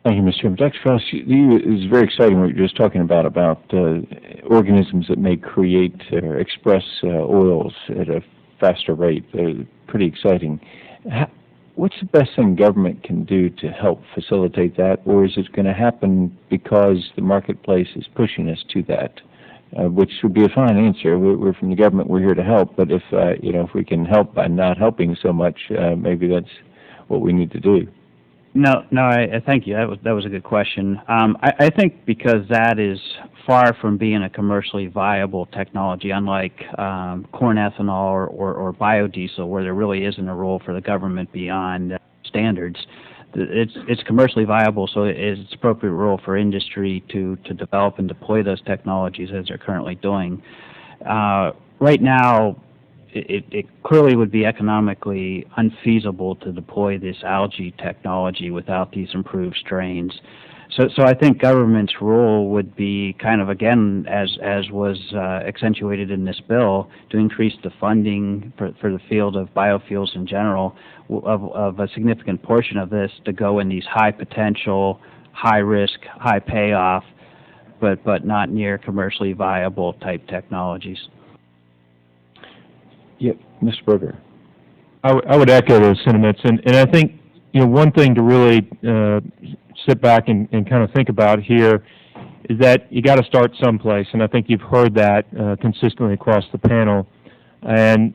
Thank you, Mr. Chairman. Dr. Faust, it was very exciting what you were just talking about organisms that may create or express oils at a faster rate. Pretty exciting. What's the best thing government can do to help facilitate that, or is it going to happen because the marketplace is pushing us to that? Which would be a fine answer. We're from the government. We're here to help. But if we can help by not helping so much, maybe that's what we need to do. No, I thank you. That was a good question. I think because that is far from being a commercially viable technology, unlike corn ethanol or biodiesel, where there really isn't a role for the government beyond standards. It's commercially viable, so it's appropriate role for industry to develop and deploy those technologies as they're currently doing. Right now, it clearly would be economically unfeasible to deploy this algae technology without these improved strains. So I think government's role would be kind of, again, as was accentuated in this bill, to increase the funding for the field of biofuels in general, of a significant portion of this to go in these high potential, high risk, high payoff, but not near commercially viable type technologies. Yep, Mr. Berger. I would echo those sentiments, and I think, one thing to really sit back and kind of think about here is that you got to start someplace, and I think you've heard that consistently across the panel. And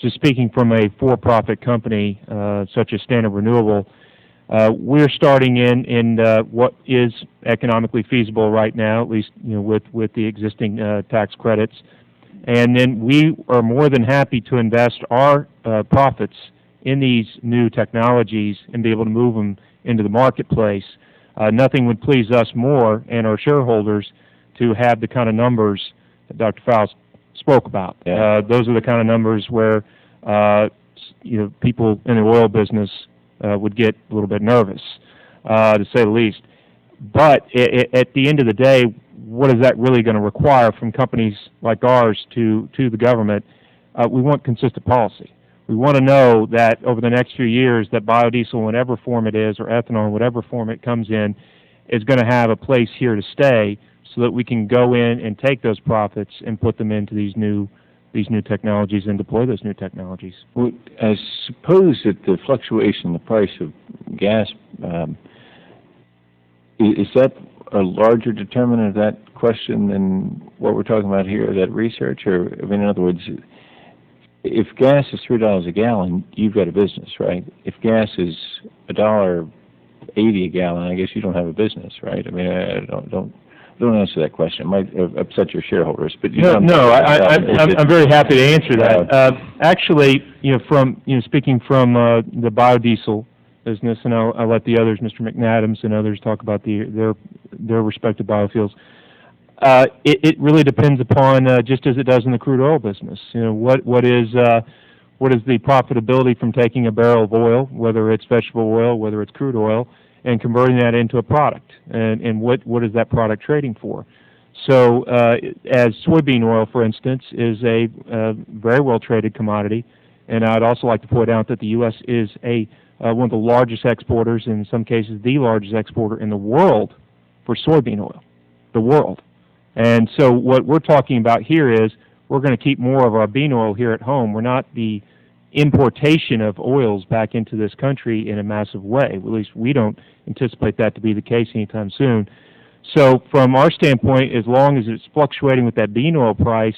speaking from a for-profit company such as Standard Renewable, we're starting in what is economically feasible right now, at least with the existing tax credits. And then we are more than happy to invest our profits in these new technologies and be able to move them into the marketplace. Nothing would please us more and our shareholders to have the kind of numbers that Dr. Foust spoke about. Yeah. Those are the kind of numbers where people in the oil business would get a little bit nervous, to say the least. But at the end of the day, what is that really going to require from companies like ours to the government? We want consistent policy. We want to know that over the next few years that biodiesel, in whatever form it is, or ethanol, in whatever form it comes in, is going to have a place here to stay, so that we can go in and take those profits and put them into these new technologies and deploy those new technologies. Well, I suppose that the fluctuation in the price of gas, is that a larger determinant of that question than what we're talking about here, that research? Or, I mean, in other words, if gas is $3 a gallon, you've got a business, right? If gas is $1.80 a gallon, I guess you don't have a business, right? I mean, don't answer that question. It might upset your shareholders, but I'm very happy to answer that. Actually, speaking from the biodiesel business, and I'll let the others, Mr. McAdams and others, talk about their respective biofuels. It really depends upon, just as it does in the crude oil business. What is the profitability from taking a barrel of oil, whether it's vegetable oil, whether it's crude oil, and converting that into a product, and what is that product trading for? So, as soybean oil, for instance, is a very well traded commodity, and I'd also like to point out that the U.S. is one of the largest exporters, in some cases the largest exporter in the world for soybean oil, the world. And so what we're talking about here is we're going to keep more of our bean oil here at home. We're not the importation of oils back into this country in a massive way. At least we don't anticipate that to be the case anytime soon. So from our standpoint, as long as it's fluctuating with that bean oil price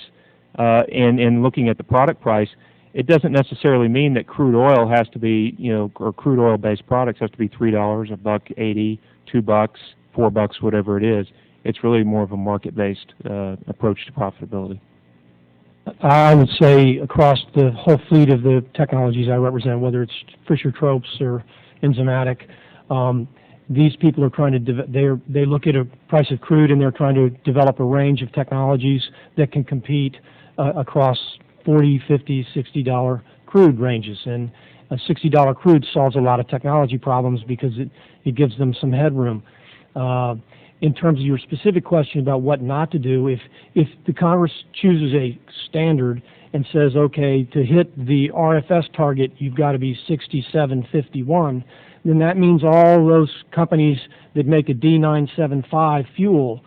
and looking at the product price, it doesn't necessarily mean that crude oil has to be, or crude oil-based products have to be $3, $1.80, $2, $4, whatever it is. It's really more of a market-based approach to profitability. I would say across the whole fleet of the technologies I represent, whether it's Fischer-Tropsch or enzymatic, these people are trying to, they look at a price of crude and they're trying to develop a range of technologies that can compete across $40, $50, $60 crude ranges. And a $60 crude solves a lot of technology problems because it gives them some headroom. In terms of your specific question about what not to do, if the Congress chooses a standard and says, okay, to hit the RFS target, you've got to be 6751, then that means all those companies that make a D975 fuel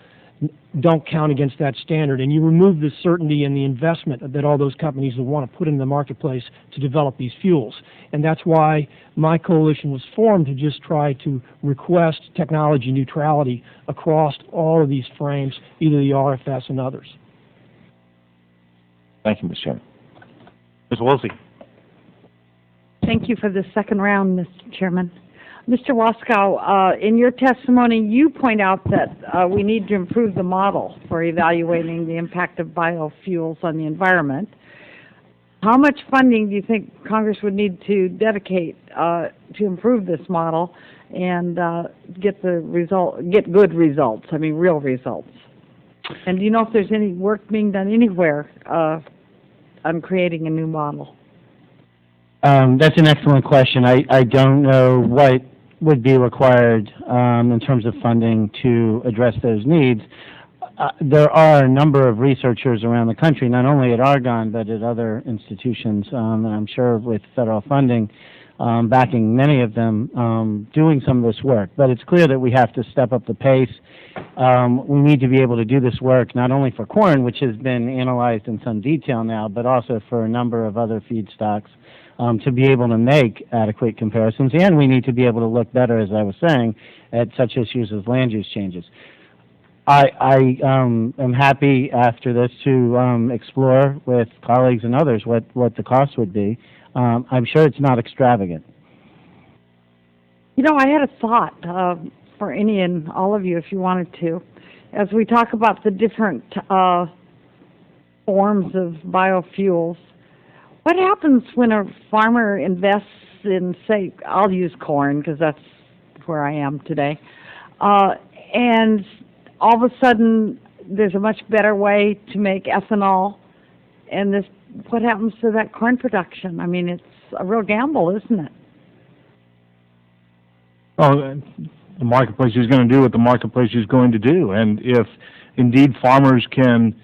don't count against that standard, and you remove the certainty and the investment that all those companies will want to put in the marketplace to develop these fuels. And that's why my coalition was formed, to just try to request technology neutrality across all of these frames, either the RFS and others. Thank you, Mr. Chairman. Ms. Woolsey. Thank you for the second round, Mr. Chairman. Mr. Waskow, in your testimony, you point out that we need to improve the model for evaluating the impact of biofuels on the environment. How much funding do you think Congress would need to dedicate to improve this model and get good results? I mean, real results. And do you know if there's any work being done anywhere on creating a new model? That's an excellent question. I don't know what would be required in terms of funding to address those needs. There are a number of researchers around the country, not only at Argonne, but at other institutions, and I'm sure with federal funding backing many of them doing some of this work. But it's clear that we have to step up the pace. We need to be able to do this work not only for corn, which has been analyzed in some detail now, but also for a number of other feedstocks to be able to make adequate comparisons. And we need to be able to look better, as I was saying, at such issues as land use changes. I am happy after this to explore with colleagues and others what the cost would be. I'm sure it's not extravagant. You know, I had a thought for any and all of you, if you wanted to, as we talk about the different forms of biofuels. What happens when a farmer invests in, say, I'll use corn because that's where I am today, and all of a sudden there's a much better way to make ethanol, and what happens to that corn production? I mean, it's a real gamble, isn't it? Well, the marketplace is going to do what the marketplace is going to do, and if indeed farmers can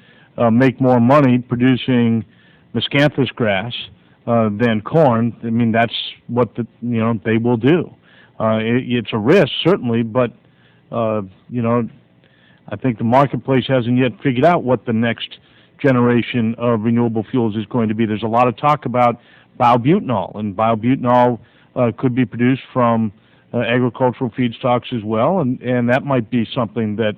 make more money producing miscanthus grass than corn, I mean, that's what they will do. It's a risk, certainly, but I think the marketplace hasn't yet figured out what the next generation of renewable fuels is going to be. There's a lot of talk about biobutanol, and biobutanol could be produced from agricultural feedstocks as well, and that might be something that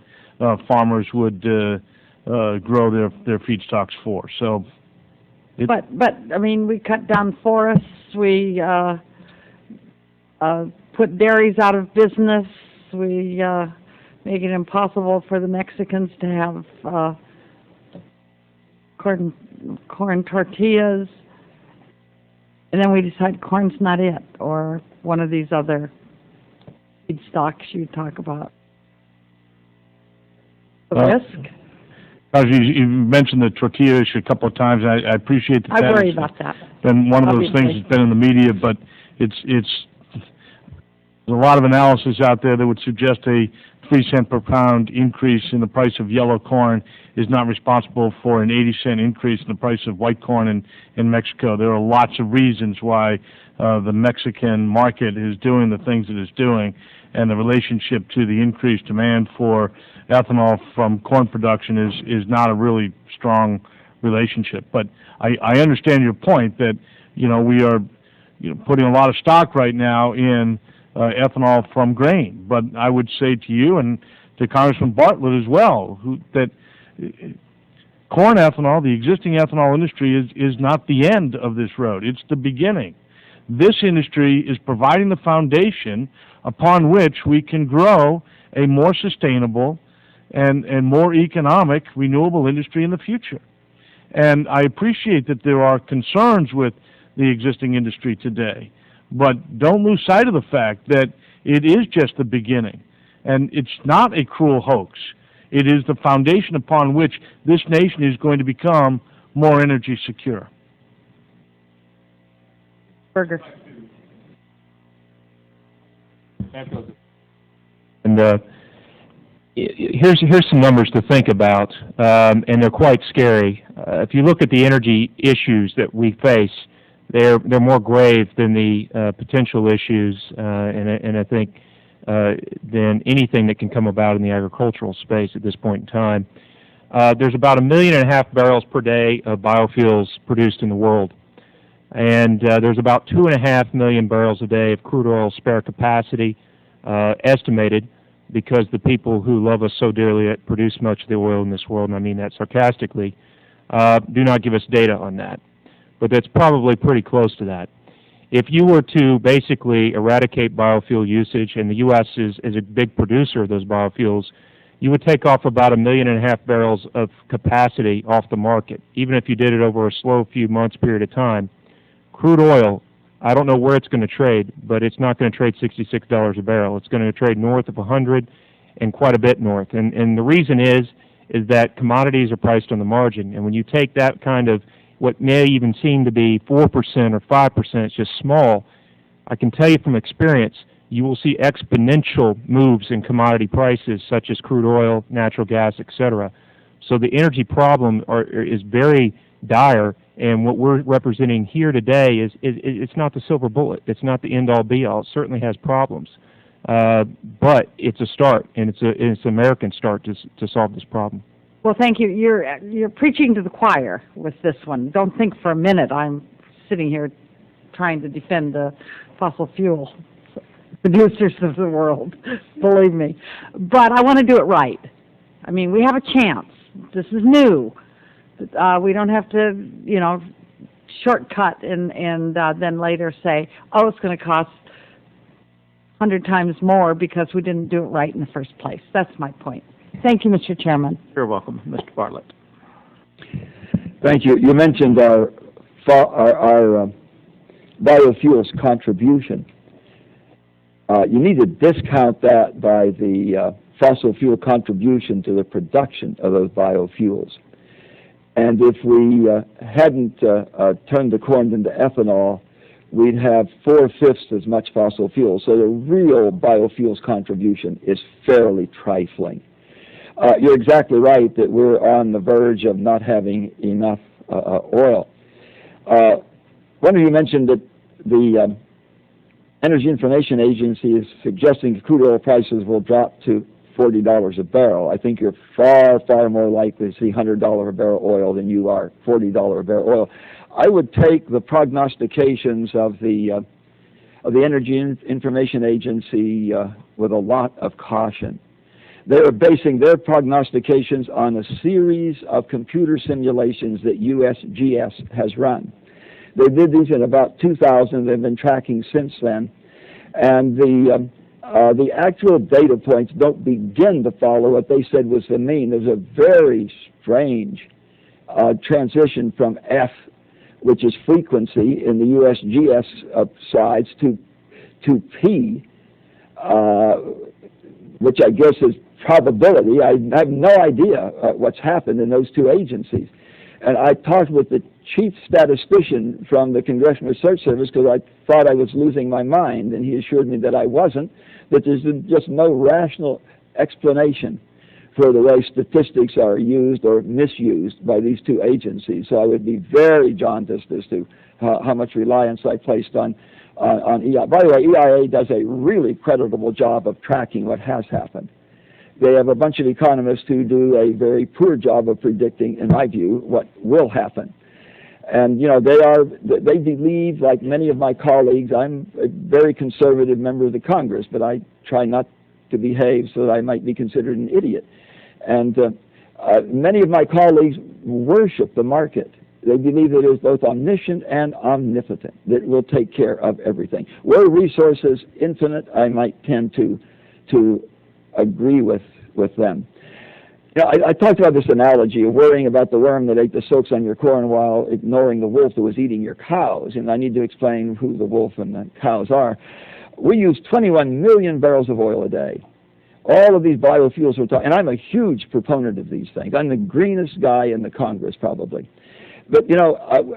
farmers would grow their feedstocks for. So, but I mean, we cut down forests, we put dairies out of business, we make it impossible for the Mexicans to have corn tortillas, and then we decide corn's not it, or one of these other feedstocks you talk about. The risk? You mentioned the tortilla issue a couple of times. I appreciate that. I worry about that. Been one of those things that's been in the media, but there's a lot of analysis out there that would suggest a 3-cent per pound increase in the price of yellow corn is not responsible for an 80-cent increase in the price of white corn in Mexico. There are lots of reasons why the Mexican market is doing the things it is doing, and the relationship to the increased demand for ethanol from corn production is not a really strong relationship. But I understand your point that we are putting a lot of stock right now in ethanol from grain. But I would say to you and to Congressman Bartlett as well that corn ethanol, the existing ethanol industry, is not the end of this road. It's the beginning. This industry is providing the foundation upon which we can grow a more sustainable and more economic renewable industry in the future. And I appreciate that there are concerns with the existing industry today, but don't lose sight of the fact that it is just the beginning. And it's not a cruel hoax. It is the foundation upon which this nation is going to become more energy secure. Berger. And here's some numbers to think about, and they're quite scary. If you look at the energy issues that we face, they're more grave than the potential issues, and I think than anything that can come about in the agricultural space at this point in time. There's about 1.5 million barrels per day of biofuels produced in the world, and there's about 2.5 million barrels a day of crude oil spare capacity estimated, because the people who love us so dearly that produce much of the oil in this world, and I mean that sarcastically, do not give us data on that. But that's probably pretty close to that. If you were to basically eradicate biofuel usage, and the U.S. is a big producer of those biofuels, you would take off about 1.5 million barrels of capacity off the market, even if you did it over a slow few months period of time. Crude oil, I don't know where it's going to trade, but it's not going to trade $66 a barrel. It's going to trade north of 100 and quite a bit north. And the reason is that commodities are priced on the margin. And when you take that kind of what may even seem to be 4% or 5%, it's just small, I can tell you from experience, you will see exponential moves in commodity prices such as crude oil, natural gas, etc. So the energy problem is very dire, and what we're representing here today is it's not the silver bullet. It's not the end-all be-all. It certainly has problems. But it's a start, and it's an American start to solve this problem. Well, thank you. You're preaching to the choir with this one. Don't think for a minute I'm sitting here trying to defend the fossil fuel producers of the world, believe me. But I want to do it right. I mean, we have a chance. This is new. We don't have to, shortcut and then later say, oh, it's going to cost 100 times more because we didn't do it right in the first place. That's my point. Thank you, Mr. Chairman. You're welcome, Mr. Bartlett. Thank you. You mentioned our biofuels contribution. You need to discount that by the fossil fuel contribution to the production of those biofuels. And if we hadn't turned the corn into ethanol, we'd have 4/5 as much fossil fuel. So the real biofuels contribution is fairly trifling. You're exactly right that we're on the verge of not having enough oil. One of you mentioned that the Energy Information Agency is suggesting that crude oil prices will drop to $40 a barrel. I think you're far, far more likely to see $100 a barrel oil than you are $40 a barrel oil. I would take the prognostications of the Energy Information Agency with a lot of caution. They're basing their prognostications on a series of computer simulations that USGS has run. They did these in about 2000. They've been tracking since then. And the actual data points don't begin to follow what they said was the mean. There's a very strange transition from F, which is frequency in the USGS sides, to P, which I guess is probability. I have no idea what's happened in those two agencies. And I talked with the chief statistician from the Congressional Research Service because I thought I was losing my mind, and he assured me that I wasn't, that there's just no rational explanation for the way statistics are used or misused by these two agencies. So I would be very jaundiced as to how much reliance I placed on EIA. By the way, EIA does a really creditable job of tracking what has happened. They have a bunch of economists who do a very poor job of predicting, in my view, what will happen. And, they believe, like many of my colleagues, I'm a very conservative member of the Congress, but I try not to behave so that I might be considered an idiot. And many of my colleagues worship the market. They believe that it is both omniscient and omnipotent, that it will take care of everything. Were resources infinite, I might tend to agree with them. I talked about this analogy of worrying about the worm that ate the silks on your corn while ignoring the wolf that was eating your cows, and I need to explain who the wolf and the cows are. We use 21 million barrels of oil a day. All of these biofuels we're talking, and I'm a huge proponent of these things. I'm the greenest guy in the Congress, probably. But,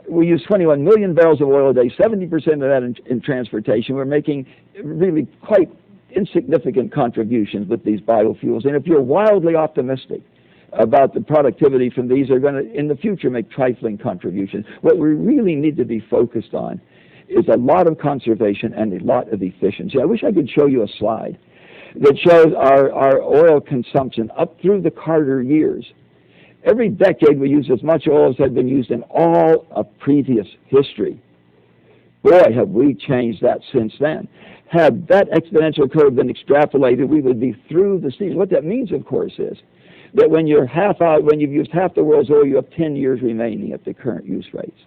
we use 21 million barrels of oil a day, 70% of that in transportation. We're making really quite insignificant contributions with these biofuels. And if you're wildly optimistic about the productivity from these, are going to, in the future, make trifling contributions. What we really need to be focused on is a lot of conservation and a lot of efficiency. I wish I could show you a slide that shows our oil consumption up through the Carter years. Every decade we use as much oil as had been used in all of previous history. Boy, have we changed that since then. Had that exponential curve been extrapolated, we would be through the season. What that means, of course, is that when you're half out, when you've used half the world's oil, you have 10 years remaining at the current use rates.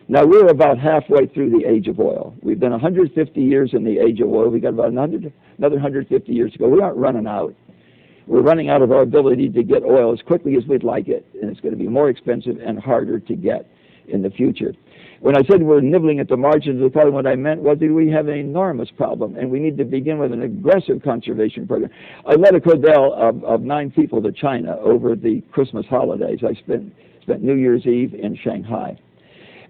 Now, we're about halfway through the age of oil. We've been 150 years in the age of oil. We've got about another 150 years to go. We aren't running out. We're running out of our ability to get oil as quickly as we'd like it, and it's going to be more expensive and harder to get in the future. When I said we're nibbling at the margins of the problem, what I meant was that we have an enormous problem, and we need to begin with an aggressive conservation program. I led a cordell of 9 people to China over the Christmas holidays. I spent New Year's Eve in Shanghai.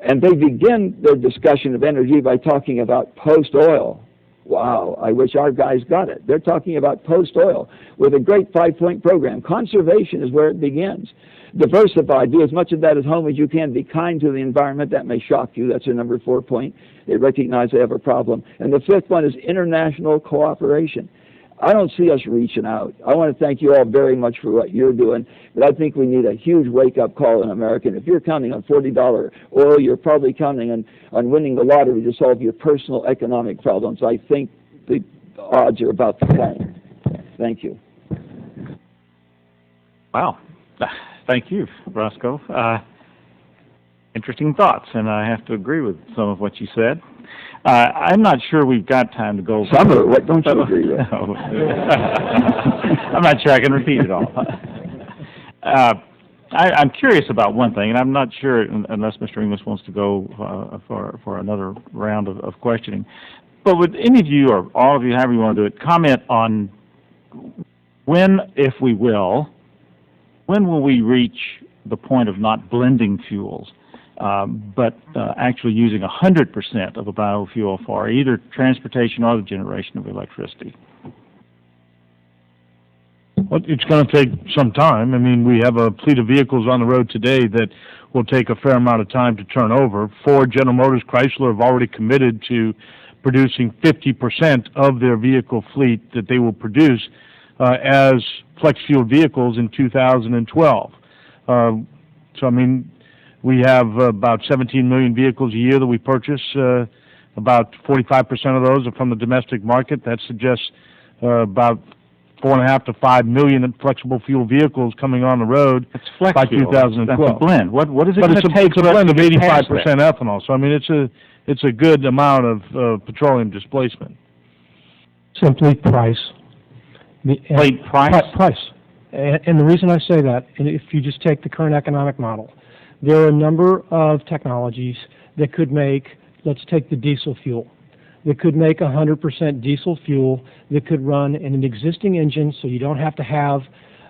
And they begin their discussion of energy by talking about post-oil. Wow, I wish our guys got it. They're talking about post-oil with a great 5-point program. Conservation is where it begins. Diversify, do as much of that at home as you can. Be kind to the environment. That may shock you. That's a number 4 point. They recognize they have a problem. And the 5th one is international cooperation. I don't see us reaching out. I want to thank you all very much for what you're doing, but I think we need a huge wake-up call in America. And if you're counting on $40 oil, you're probably counting on winning the lottery to solve your personal economic problems. I think the odds are about the same. Thank you. Wow. Thank you, Roscoe. Interesting thoughts, and I have to agree with some of what you said. I'm not sure we've got time to go. Some of it, what don't you agree with? I'm not sure I can repeat it all. I'm curious about one thing, and I'm not sure unless Mr. English wants to go for another round of questioning. But would any of you, or all of you, however you want to do it, comment on when, if we will, when will we reach the point of not blending fuels, but actually using 100% of a biofuel for either transportation or the generation of electricity? Well, it's going to take some time. I mean, we have a fleet of vehicles on the road today that will take a fair amount of time to turn over. Ford, General Motors, Chrysler have already committed to producing 50% of their vehicle fleet that they will produce as flex fuel vehicles in 2012. So, I mean, we have about 17 million vehicles a year that we purchase. About 45% of those are from the domestic market. That suggests about 4.5 to 5 million flexible fuel vehicles coming on the road by 2012. That's a blend. What is it But going to take? it's a blend of 85% ethanol. So I mean, it's a good amount of petroleum displacement. Simply price. Price. And the reason I say that, and if you just take the current economic model, there are a number of technologies that could make, let's take the diesel fuel, that could make 100% diesel fuel that could run in an existing engine, so you don't have to have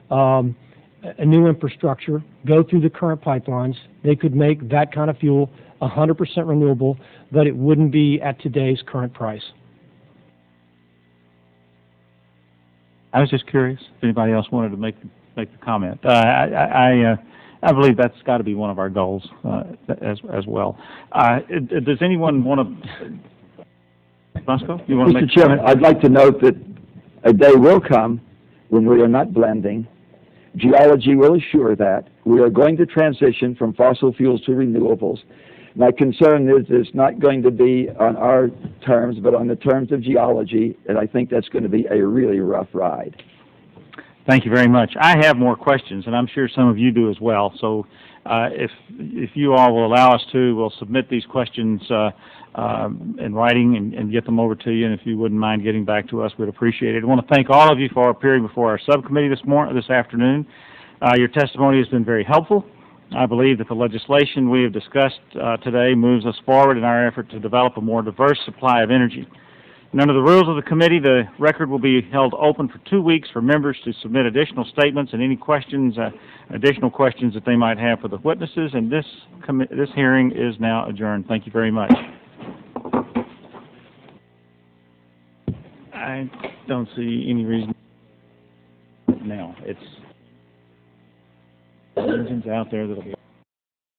a new infrastructure, go through the current pipelines. They could make that kind of fuel 100% renewable, but it wouldn't be at today's current price. I was just curious if anybody else wanted to make the comment. I believe that's got to be one of our goals as well. Does anyone want to? Roscoe, you want to make? Mr. Chairman, I'd like to note that a day will come when we are not blending. Geology will assure that. We are going to transition from fossil fuels to renewables. My concern is it's not going to be on our terms, but on the terms of geology, and I think that's going to be a really rough ride. Thank you very much. I have more questions, and I'm sure some of you do as well. So if you all will allow us to, we'll submit these questions in writing and get them over to you. And if you wouldn't mind getting back to us, we'd appreciate it. I want to thank all of you for appearing before our subcommittee this afternoon. Your testimony has been very helpful. I believe that the legislation we have discussed today moves us forward in our effort to develop a more diverse supply of energy. And under the rules of the committee, the record will be held open for 2 weeks for members to submit additional statements and any questions, additional questions that they might have for the witnesses. And this hearing is now adjourned. Thank you very much. I don't see any reason now. It's engines out there that'll be